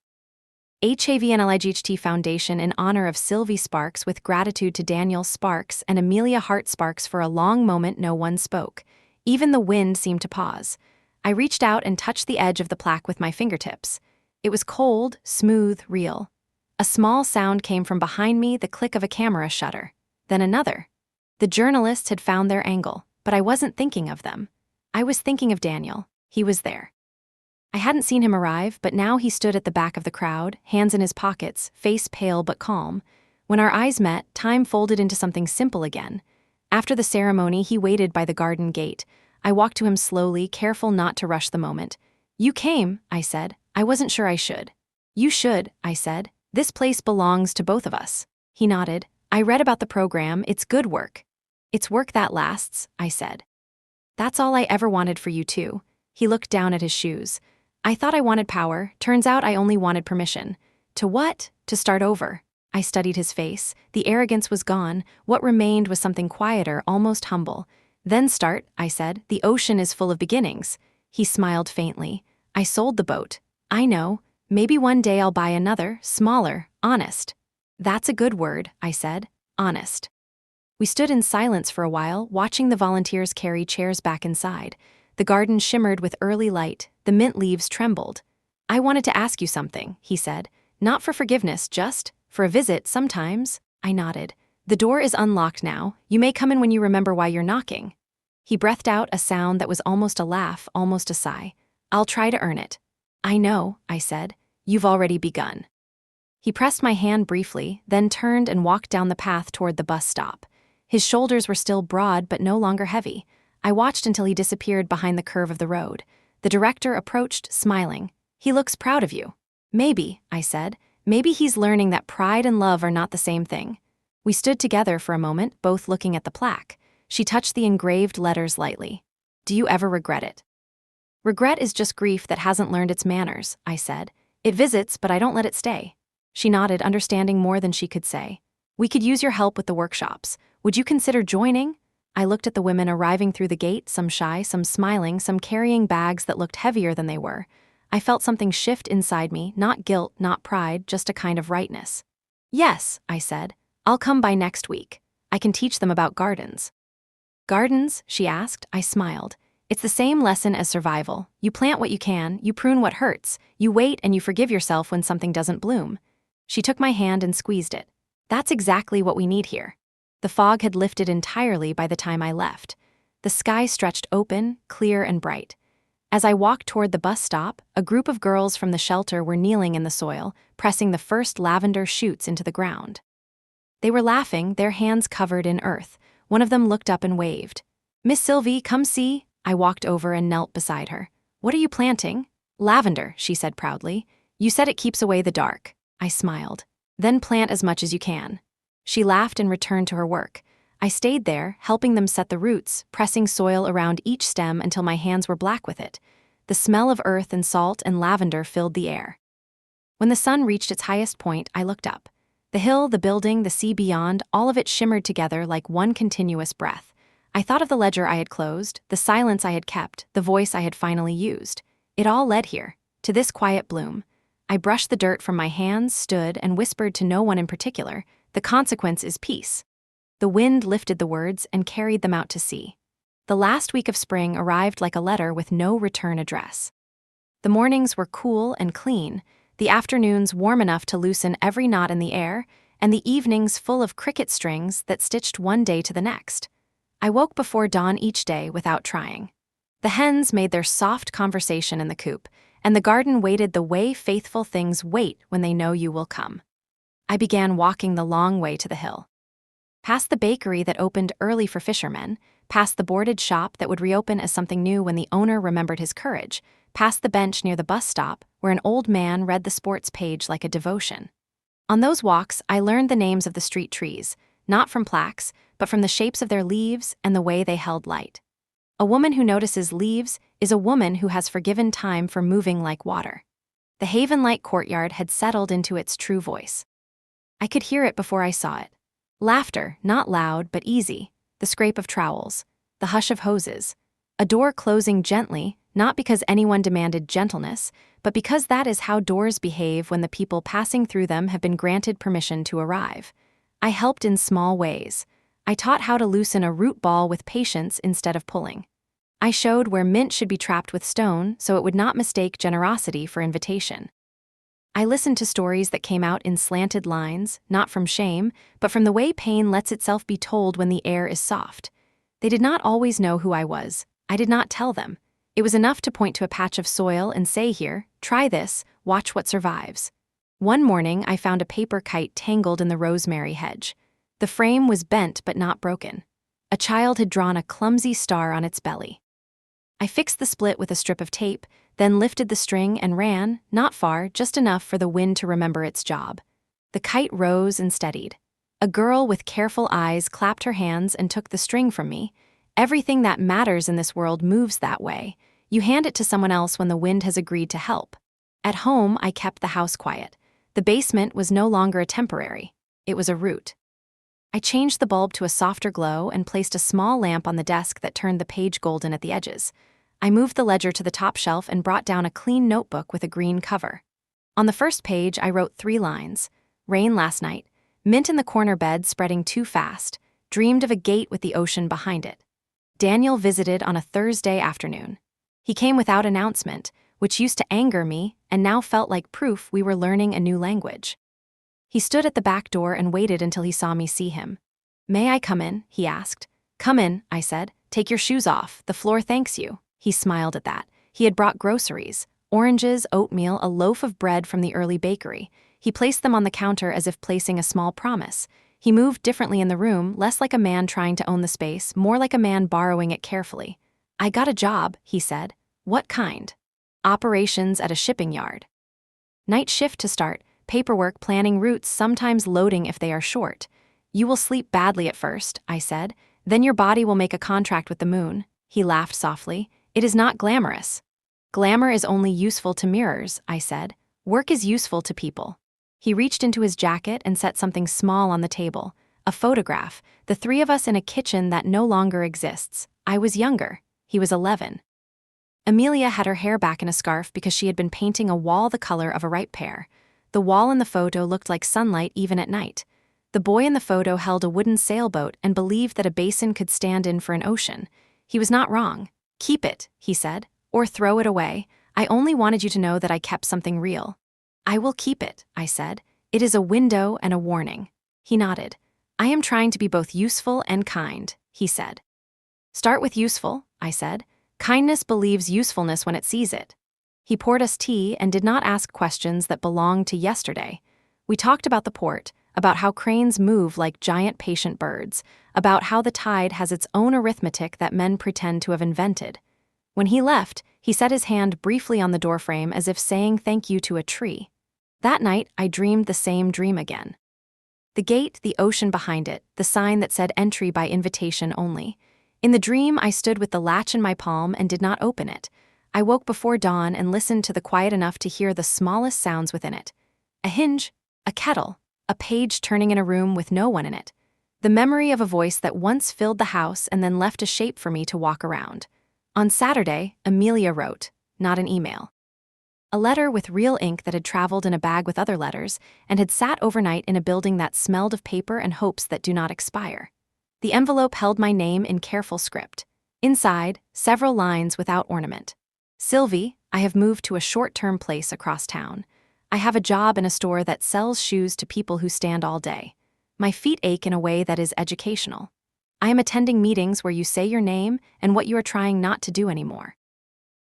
Speaker 1: HAVNLIGHT Foundation in honor of Sylvie Sparks, with gratitude to Daniel Sparks and Amelia Hart Sparks. For a long moment no one spoke. Even the wind seemed to pause. I reached out and touched the edge of the plaque with my fingertips. It was cold, smooth, real. A small sound came from behind me, the click of a camera shutter. Then another. The journalists had found their angle, but I wasn't thinking of them. I was thinking of Daniel. He was there. I hadn't seen him arrive, but now he stood at the back of the crowd, hands in his pockets, face pale but calm. When our eyes met, time folded into something simple again. After the ceremony, he waited by the garden gate. I walked to him slowly, careful not to rush the moment. "You came," I said. "I wasn't sure I should." "You should," I said. "This place belongs to both of us." He nodded. "I read about the program. It's good work." "It's work that lasts," I said. "That's all I ever wanted for you too." He looked down at his shoes. "I thought I wanted power. Turns out I only wanted permission." "To what?" "To start over." I studied his face. The arrogance was gone. What remained was something quieter, almost humble. "Then start," I said. "The ocean is full of beginnings." He smiled faintly. "I sold the boat." "I know. Maybe one day I'll buy another, smaller, honest." "That's a good word," I said. Honest. We stood in silence for a while, watching the volunteers carry chairs back inside. The garden shimmered with early light, the mint leaves trembled. "I wanted to ask you something," he said. "Not for forgiveness, just for a visit sometimes." I nodded. "The door is unlocked now. You may come in when you remember why you're knocking." He breathed out a sound that was almost a laugh, almost a sigh. "I'll try to earn it." "I know," I said. "You've already begun." He pressed my hand briefly, then turned and walked down the path toward the bus stop. His shoulders were still broad but no longer heavy. I watched until he disappeared behind the curve of the road. The director approached, smiling. "He looks proud of you." "Maybe," I said. "Maybe he's learning that pride and love are not the same thing." We stood together for a moment, both looking at the plaque. She touched the engraved letters lightly. "Do you ever regret it?" "Regret is just grief that hasn't learned its manners," I said. "It visits, but I don't let it stay." She nodded, understanding more than she could say. "We could use your help with the workshops. Would you consider joining?" I looked at the women arriving through the gate, some shy, some smiling, some carrying bags that looked heavier than they were. I felt something shift inside me, not guilt, not pride, just a kind of rightness. "Yes," I said. "I'll come by next week. I can teach them about gardens." "Gardens?" she asked. I smiled. "It's the same lesson as survival. You plant what you can, you prune what hurts, you wait and you forgive yourself when something doesn't bloom." She took my hand and squeezed it. "That's exactly what we need here." The fog had lifted entirely by the time I left. The sky stretched open, clear and bright. As I walked toward the bus stop, a group of girls from the shelter were kneeling in the soil, pressing the first lavender shoots into the ground. They were laughing, their hands covered in earth. One of them looked up and waved. "Miss Sylvie, come see." I walked over and knelt beside her. "What are you planting?" "Lavender," she said proudly. "You said it keeps away the dark." I smiled. "Then plant as much as you can." She laughed and returned to her work. I stayed there, helping them set the roots, pressing soil around each stem until my hands were black with it. The smell of earth and salt and lavender filled the air. When the sun reached its highest point, I looked up. The hill, the building, the sea beyond, all of it shimmered together like one continuous breath. I thought of the ledger I had closed, the silence I had kept, the voice I had finally used. It all led here, to this quiet bloom. I brushed the dirt from my hands, stood, and whispered to no one in particular, "The consequence is peace." The wind lifted the words and carried them out to sea. The last week of spring arrived like a letter with no return address. The mornings were cool and clean, the afternoons warm enough to loosen every knot in the air, and the evenings full of cricket strings that stitched one day to the next. I woke before dawn each day without trying. The hens made their soft conversation in the coop, and the garden waited the way faithful things wait when they know you will come. I began walking the long way to the hill. Past the bakery that opened early for fishermen, past the boarded shop that would reopen as something new when the owner remembered his courage, past the bench near the bus stop where an old man read the sports page like a devotion. On those walks, I learned the names of the street trees, not from plaques, but from the shapes of their leaves and the way they held light. A woman who notices leaves is a woman who has forgiven time for moving like water. The Haven-like courtyard had settled into its true voice. I could hear it before I saw it. Laughter, not loud but easy, the scrape of trowels, the hush of hoses, a door closing gently, not because anyone demanded gentleness, but because that is how doors behave when the people passing through them have been granted permission to arrive. I helped in small ways. I taught how to loosen a root ball with patience instead of pulling. I showed where mint should be trapped with stone so it would not mistake generosity for invitation. I listened to stories that came out in slanted lines, not from shame, but from the way pain lets itself be told when the air is soft. They did not always know who I was. I did not tell them. It was enough to point to a patch of soil and say, "Here, try this, watch what survives." One morning, I found a paper kite tangled in the rosemary hedge. The frame was bent but not broken. A child had drawn a clumsy star on its belly. I fixed the split with a strip of tape, then lifted the string and ran, not far, just enough for the wind to remember its job. The kite rose and steadied. A girl with careful eyes clapped her hands and took the string from me. Everything that matters in this world moves that way. You hand it to someone else when the wind has agreed to help. At home, I kept the house quiet. The basement was no longer a temporary. It was a root. I changed the bulb to a softer glow and placed a small lamp on the desk that turned the page golden at the edges. I moved the ledger to the top shelf and brought down a clean notebook with a green cover. On the first page, I wrote 3 lines. Rain last night. Mint in the corner bed spreading too fast. dreamed of a gate with the ocean behind it. Daniel visited on a Thursday afternoon. He came without announcement, which used to anger me and now felt like proof we were learning a new language. He stood at the back door and waited until he saw me see him. "May I come in?" he asked. "Come in," I said. "Take your shoes off, the floor thanks you." He smiled at that. He had brought groceries: oranges, oatmeal, a loaf of bread from the early bakery. He placed them on the counter as if placing a small promise. He moved differently in the room, less like a man trying to own the space, more like a man borrowing it carefully. "I got a job," he said. "What kind?" "Operations at a shipping yard. Night shift to start, paperwork, planning routes, sometimes loading if they are short. You will sleep badly at first," I said. "Then your body will make a contract with the moon." He laughed softly. "It is not glamorous." "Glamour is only useful to mirrors," I said. "Work is useful to people." He reached into his jacket and set something small on the table. A photograph, the three of us in a kitchen that no longer exists. I was younger. He was 11. Amelia had her hair back in a scarf because she had been painting a wall the color of a ripe pear. The wall in the photo looked like sunlight even at night. The boy in the photo held a wooden sailboat and believed that a basin could stand in for an ocean. He was not wrong. "Keep it," he said, "or throw it away. I only wanted you to know that I kept something real." "I will keep it," I said. "It is a window and a warning." He nodded. "I am trying to be both useful and kind," he said. "Start with useful," I said. "Kindness believes usefulness when it sees it." He poured us tea and did not ask questions that belonged to yesterday. We talked about the port, about how cranes move like giant patient birds, about how the tide has its own arithmetic that men pretend to have invented. When he left, he set his hand briefly on the doorframe as if saying thank you to a tree. That night, I dreamed the same dream again. The gate, the ocean behind it, the sign that said entry by invitation only. In the dream, I stood with the latch in my palm and did not open it. I woke before dawn and listened to the quiet enough to hear the smallest sounds within it. A hinge, a kettle, a page turning in a room with no one in it. The memory of a voice that once filled the house and then left a shape for me to walk around. On Saturday, Amelia wrote, not an email. A letter with real ink that had traveled in a bag with other letters and had sat overnight in a building that smelled of paper and hopes that do not expire. The envelope held my name in careful script. Inside, several lines without ornament. "Sylvie, I have moved to a short-term place across town. I have a job in a store that sells shoes to people who stand all day. My feet ache in a way that is educational. I am attending meetings where you say your name and what you are trying not to do anymore.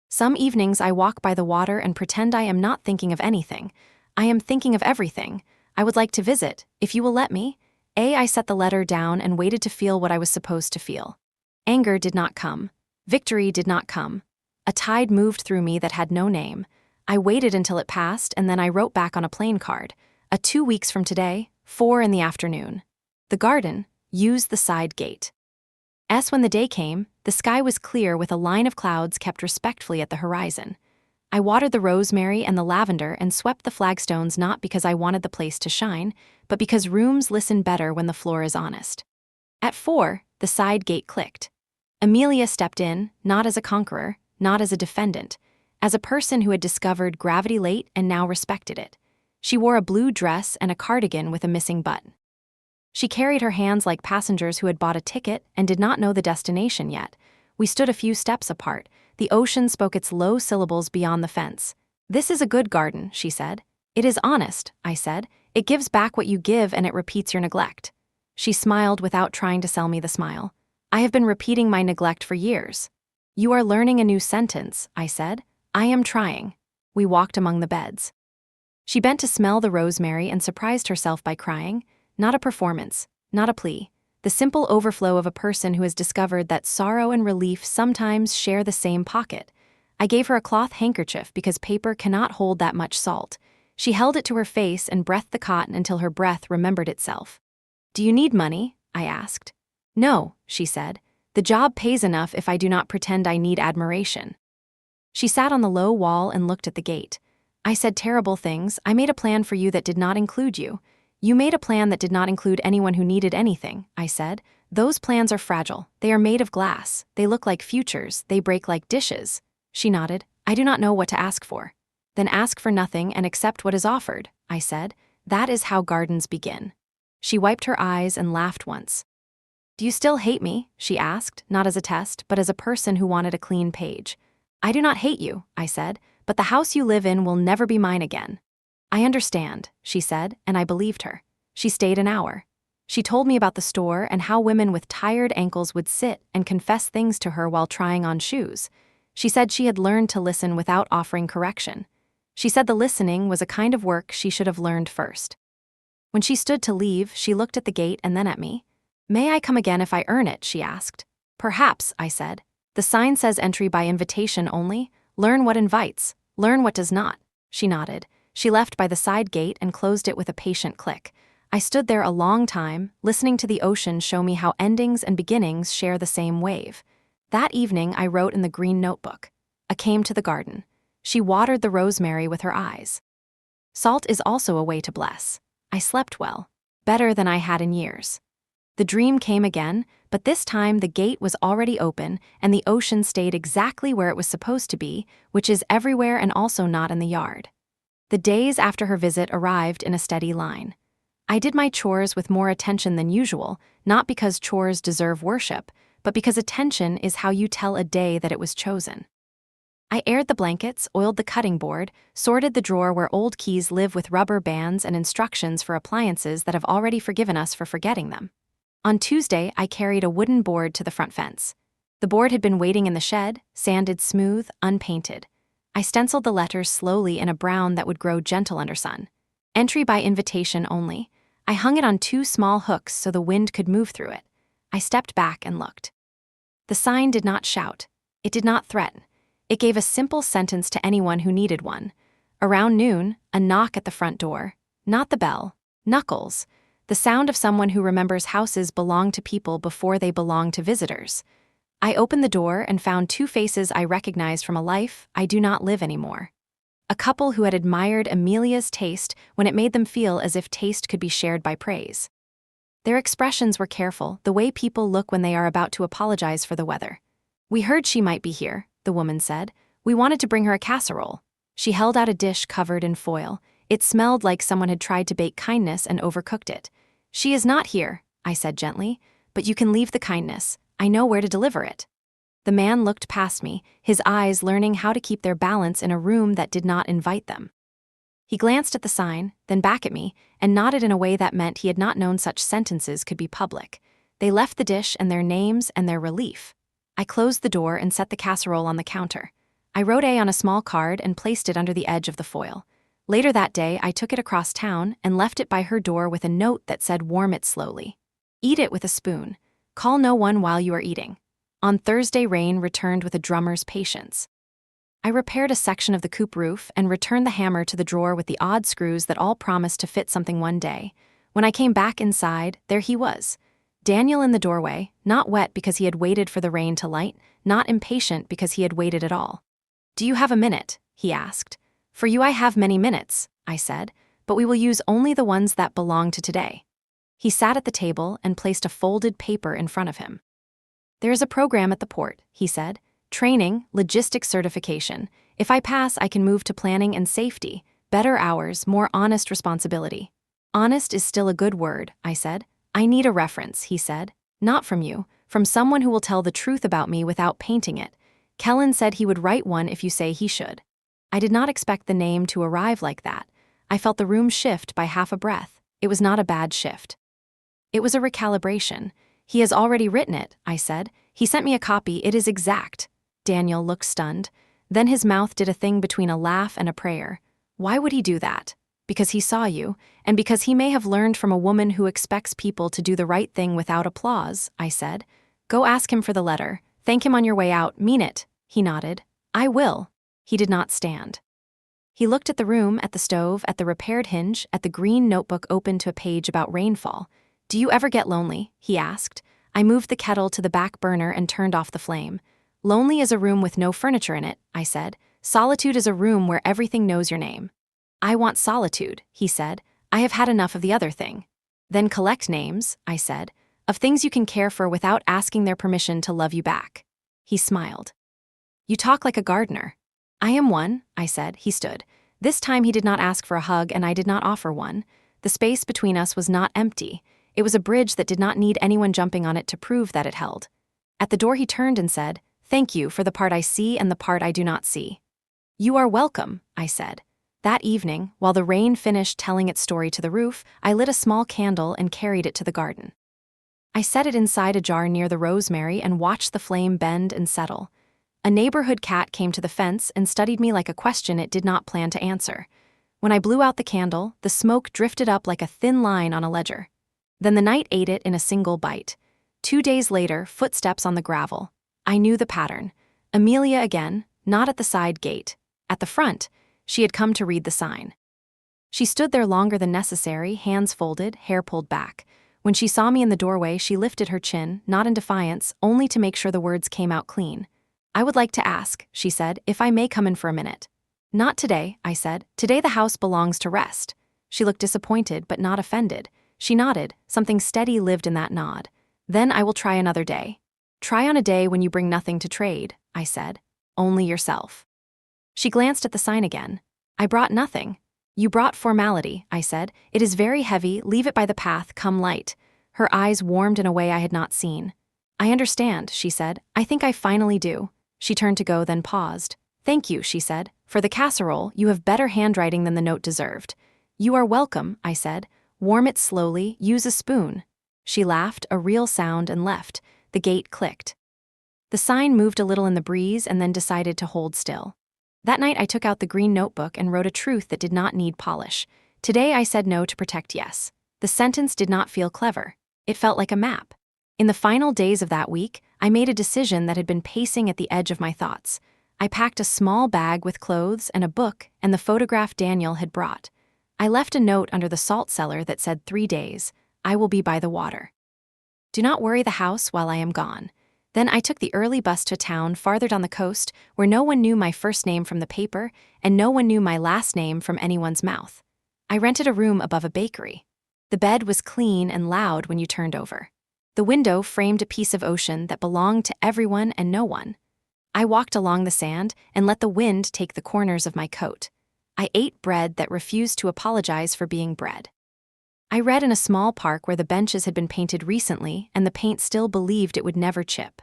Speaker 1: Some evenings I walk by the water and pretend I am not thinking of anything. I am thinking of everything. I would like to visit, if you will let me." I set the letter down and waited to feel what I was supposed to feel. Anger did not come. Victory did not come. A tide moved through me that had no name. I waited until it passed, and then I wrote back on a plain card. 2 weeks from today, 4 in the afternoon. The garden, use the side gate. When the day came, the sky was clear with a line of clouds kept respectfully at the horizon. I watered the rosemary and the lavender and swept the flagstones not because I wanted the place to shine, but because rooms listen better when the floor is honest. At 4, the side gate clicked. Amelia stepped in, not as a conqueror, not as a defendant, as a person who had discovered gravity late and now respected it. She wore a blue dress and a cardigan with a missing button. She carried her hands like passengers who had bought a ticket and did not know the destination yet. We stood a few steps apart. The ocean spoke its low syllables beyond the fence. "This is a good garden," she said. "It is honest," I said. "It gives back what you give and it repeats your neglect." She smiled without trying to sell me the smile. "I have been repeating my neglect for years." "You are learning a new sentence," I said. "I am trying." We walked among the beds. She bent to smell the rosemary and surprised herself by crying. Not a performance, not a plea. The simple overflow of a person who has discovered that sorrow and relief sometimes share the same pocket. I gave her a cloth handkerchief because paper cannot hold that much salt. She held it to her face and breathed the cotton until her breath remembered itself. "Do you need money?" I asked. "No," she said. "The job pays enough if I do not pretend I need admiration." She sat on the low wall and looked at the gate. "I said terrible things. I made a plan for you that did not include you. You made a plan that did not include anyone who needed anything," I said. "Those plans are fragile. They are made of glass. They look like futures. They break like dishes." She nodded. "I do not know what to ask for." "Then ask for nothing and accept what is offered," I said. "That is how gardens begin." She wiped her eyes and laughed once. "Do you still hate me?" she asked, not as a test, but as a person who wanted a clean page. "I do not hate you," I said, "but the house you live in will never be mine again." "I understand," she said, and I believed her. She stayed an hour. She told me about the store and how women with tired ankles would sit and confess things to her while trying on shoes. She said she had learned to listen without offering correction. She said the listening was a kind of work she should have learned first. When she stood to leave, she looked at the gate and then at me. "May I come again if I earn it?" she asked. "Perhaps," I said. "The sign says entry by invitation only. Learn what invites, learn what does not." She nodded. She left by the side gate and closed it with a patient click. I stood there a long time, listening to the ocean show me how endings and beginnings share the same wave. That evening, I wrote in the green notebook. I came to the garden. She watered the rosemary with her eyes. Salt is also a way to bless. I slept well, better than I had in years. The dream came again, but this time the gate was already open and the ocean stayed exactly where it was supposed to be, which is everywhere and also not in the yard. The days after her visit arrived in a steady line. I did my chores with more attention than usual, not because chores deserve worship, but because attention is how you tell a day that it was chosen. I aired the blankets, oiled the cutting board, sorted the drawer where old keys live with rubber bands and instructions for appliances that have already forgiven us for forgetting them. On Tuesday, I carried a wooden board to the front fence. The board had been waiting in the shed, sanded smooth, unpainted. I stenciled the letters slowly in a brown that would grow gentle under sun. Entry by invitation only. I hung it on 2 small hooks so the wind could move through it. I stepped back and looked. The sign did not shout. It did not threaten. It gave a simple sentence to anyone who needed one. Around noon, a knock at the front door. Not the bell. Knuckles. The sound of someone who remembers houses belong to people before they belong to visitors. I opened the door and found 2 faces I recognized from a life I do not live anymore. A couple who had admired Amelia's taste when it made them feel as if taste could be shared by praise. Their expressions were careful, the way people look when they are about to apologize for the weather. "We heard she might be here," the woman said. "We wanted to bring her a casserole." She held out a dish covered in foil. It smelled like someone had tried to bake kindness and overcooked it. "She is not here," I said gently, "but you can leave the kindness. I know where to deliver it." The man looked past me, his eyes learning how to keep their balance in a room that did not invite them. He glanced at the sign, then back at me, and nodded in a way that meant he had not known such sentences could be public. They left the dish and their names and their relief. I closed the door and set the casserole on the counter. I wrote A on a small card and placed it under the edge of the foil. Later that day, I took it across town and left it by her door with a note that said, "Warm it slowly. Eat it with a spoon. Call no one while you are eating." On Thursday, rain returned with a drummer's patience. I repaired a section of the coop roof and returned the hammer to the drawer with the odd screws that all promised to fit something one day. When I came back inside, there he was. Daniel in the doorway, not wet because he had waited for the rain to light, not impatient because he had waited at all. "Do you have a minute?" he asked. "For you I have many minutes," I said, "but we will use only the ones that belong to today." He sat at the table and placed a folded paper in front of him. "There is a program at the port," he said. "Training, logistics certification. If I pass, I can move to planning and safety. Better hours, more honest responsibility." "Honest is still a good word," I said. "I need a reference," he said. "Not from you, from someone who will tell the truth about me without painting it. Kellen said he would write one if you say he should." I did not expect the name to arrive like that. I felt the room shift by half a breath. It was not a bad shift. It was a recalibration. "He has already written it," I said. "He sent me a copy. It is exact." Daniel looked stunned. Then his mouth did a thing between a laugh and a prayer. "Why would he do that?" "Because he saw you, and because he may have learned from a woman who expects people to do the right thing without applause," I said. "Go ask him for the letter. Thank him on your way out. Mean it." He nodded. "I will." He did not stand. He looked at the room, at the stove, at the repaired hinge, at the green notebook open to a page about rainfall. "Do you ever get lonely?" he asked. I moved the kettle to the back burner and turned off the flame. "Lonely is a room with no furniture in it," I said. "Solitude is a room where everything knows your name." "I want solitude," he said. "I have had enough of the other thing." "Then collect names," I said, "of things you can care for without asking their permission to love you back." He smiled. "You talk like a gardener." "I am one," I said. He stood. This time he did not ask for a hug and I did not offer one. The space between us was not empty. It was a bridge that did not need anyone jumping on it to prove that it held. At the door he turned and said, "Thank you for the part I see and the part I do not see." "You are welcome," I said. That evening, while the rain finished telling its story to the roof, I lit a small candle and carried it to the garden. I set it inside a jar near the rosemary and watched the flame bend and settle. A neighborhood cat came to the fence and studied me like a question it did not plan to answer. When I blew out the candle, the smoke drifted up like a thin line on a ledger. Then the night ate it in a single bite. 2 days later, footsteps on the gravel. I knew the pattern. Amelia again, not at the side gate. At the front, she had come to read the sign. She stood there longer than necessary, hands folded, hair pulled back. When she saw me in the doorway, she lifted her chin, not in defiance, only to make sure the words came out clean. "I would like to ask," she said, "if I may come in for a minute." "Not today," I said. "Today the house belongs to rest." She looked disappointed but not offended. She nodded. Something steady lived in that nod. "Then I will try another day." "Try on a day when you bring nothing to trade," I said. "Only yourself." She glanced at the sign again. "I brought nothing." "You brought formality," I said. "It is very heavy, leave it by the path, come light." Her eyes warmed in a way I had not seen. "I understand," she said. "I think I finally do." She turned to go, then paused. "Thank you," she said. "For the casserole, you have better handwriting than the note deserved." "You are welcome," I said. "Warm it slowly, use a spoon." She laughed, a real sound, and left. The gate clicked. The sign moved a little in the breeze and then decided to hold still. That night I took out the green notebook and wrote a truth that did not need polish. Today I said no to protect yes. The sentence did not feel clever. It felt like a map. In the final days of that week, I made a decision that had been pacing at the edge of my thoughts. I packed a small bag with clothes and a book and the photograph Daniel had brought. I left a note under the salt cellar that said 3 days. I will be by the water. Do not worry the house while I am gone. Then I took the early bus to a town farther down the coast where no one knew my first name from the paper and no one knew my last name from anyone's mouth. I rented a room above a bakery. The bed was clean and loud when you turned over. The window framed a piece of ocean that belonged to everyone and no one. I walked along the sand and let the wind take the corners of my coat. I ate bread that refused to apologize for being bread. I read in a small park where the benches had been painted recently and the paint still believed it would never chip.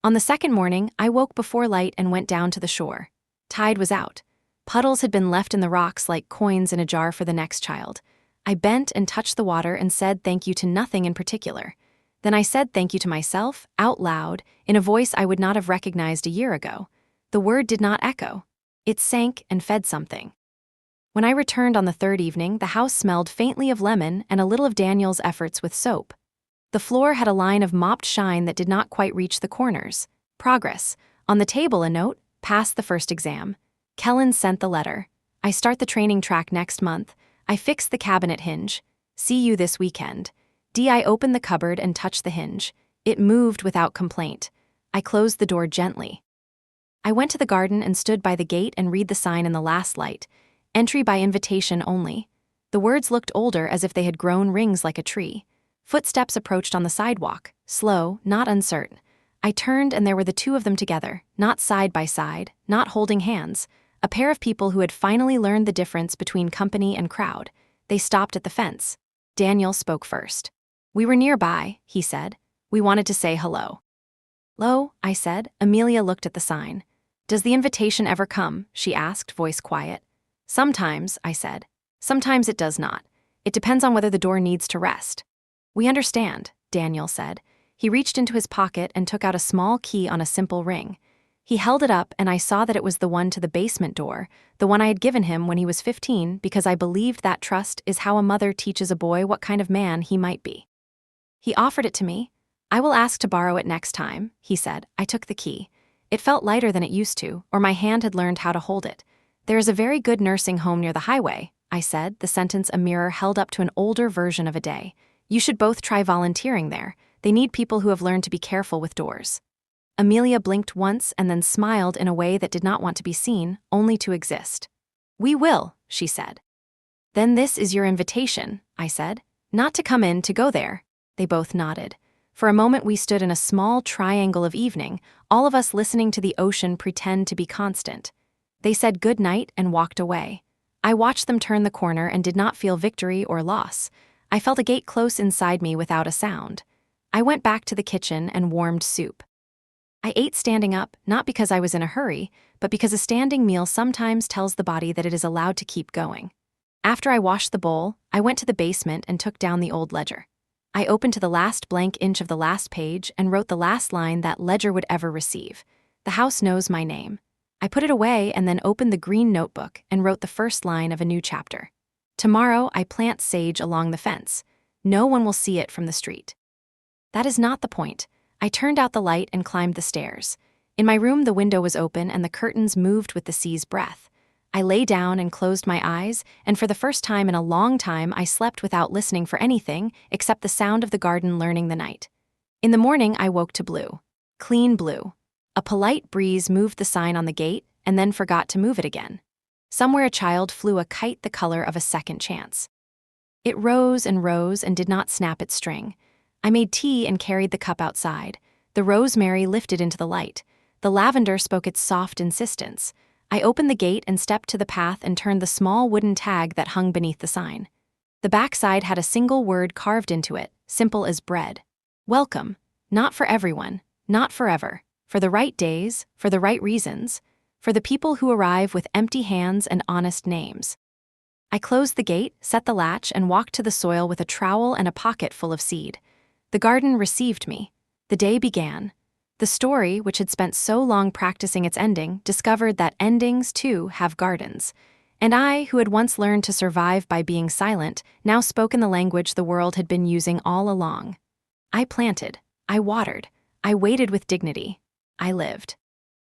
Speaker 1: On the second morning, I woke before light and went down to the shore. Tide was out. Puddles had been left in the rocks like coins in a jar for the next child. I bent and touched the water and said thank you to nothing in particular. Then I said thank you to myself, out loud, in a voice I would not have recognized a year ago. The word did not echo. It sank and fed something. When I returned on the third evening, the house smelled faintly of lemon and a little of Daniel's efforts with soap. The floor had a line of mopped shine that did not quite reach the corners. Progress. On the table a note, passed the first exam. Kellen sent the letter. I start the training track next month. I fixed the cabinet hinge. See you this weekend. I opened the cupboard and touched the hinge. It moved without complaint. I closed the door gently. I went to the garden and stood by the gate and read the sign in the last light. Entry by invitation only. The words looked older as if they had grown rings like a tree. Footsteps approached on the sidewalk, slow, not uncertain. I turned and there were the two of them together, not side by side, not holding hands. A pair of people who had finally learned the difference between company and crowd. They stopped at the fence. Daniel spoke first. "We were nearby," he said. "We wanted to say hello." "Lo," I said. Amelia looked at the sign. "Does the invitation ever come?" she asked, voice quiet. "Sometimes," I said. "Sometimes it does not. It depends on whether the door needs to rest." "We understand," Daniel said. He reached into his pocket and took out a small key on a simple ring. He held it up and I saw that it was the one to the basement door, the one I had given him when he was 15 because I believed that trust is how a mother teaches a boy what kind of man he might be. He offered it to me. "I will ask to borrow it next time," he said. I took the key. It felt lighter than it used to, or my hand had learned how to hold it. "There is a very good nursing home near the highway," I said, the sentence a mirror held up to an older version of a day. "You should both try volunteering there. They need people who have learned to be careful with doors." Amelia blinked once and then smiled in a way that did not want to be seen, only to exist. "We will," she said. "Then this is your invitation," I said. "Not to come in, to go there." They both nodded. For a moment we stood in a small triangle of evening, all of us listening to the ocean pretend to be constant. They said good night and walked away. I watched them turn the corner and did not feel victory or loss. I felt a gate close inside me without a sound. I went back to the kitchen and warmed soup. I ate standing up, not because I was in a hurry, but because a standing meal sometimes tells the body that it is allowed to keep going. After I washed the bowl, I went to the basement and took down the old ledger. I opened to the last blank inch of the last page and wrote the last line that ledger would ever receive. The house knows my name. I put it away and then opened the green notebook and wrote the first line of a new chapter. Tomorrow I plant sage along the fence. No one will see it from the street. That is not the point. I turned out the light and climbed the stairs. In my room, the window was open and the curtains moved with the sea's breath. I lay down and closed my eyes, and for the first time in a long time, I slept without listening for anything except the sound of the garden learning the night. In the morning, I woke to blue. Clean blue. A polite breeze moved the sign on the gate and then forgot to move it again. Somewhere a child flew a kite the color of a second chance. It rose and did not snap its string. I made tea and carried the cup outside. The rosemary lifted into the light. The lavender spoke its soft insistence. I opened the gate and stepped to the path and turned the small wooden tag that hung beneath the sign. The backside had a single word carved into it, simple as bread. Welcome. Not for everyone, not forever. For the right days, for the right reasons, for the people who arrive with empty hands and honest names. I closed the gate, set the latch, and walked to the soil with a trowel and a pocket full of seed. The garden received me. The day began. The story, which had spent so long practicing its ending, discovered that endings, too, have gardens. And I, who had once learned to survive by being silent, now spoke in the language the world had been using all along. I planted. I watered. I waited with dignity. I lived.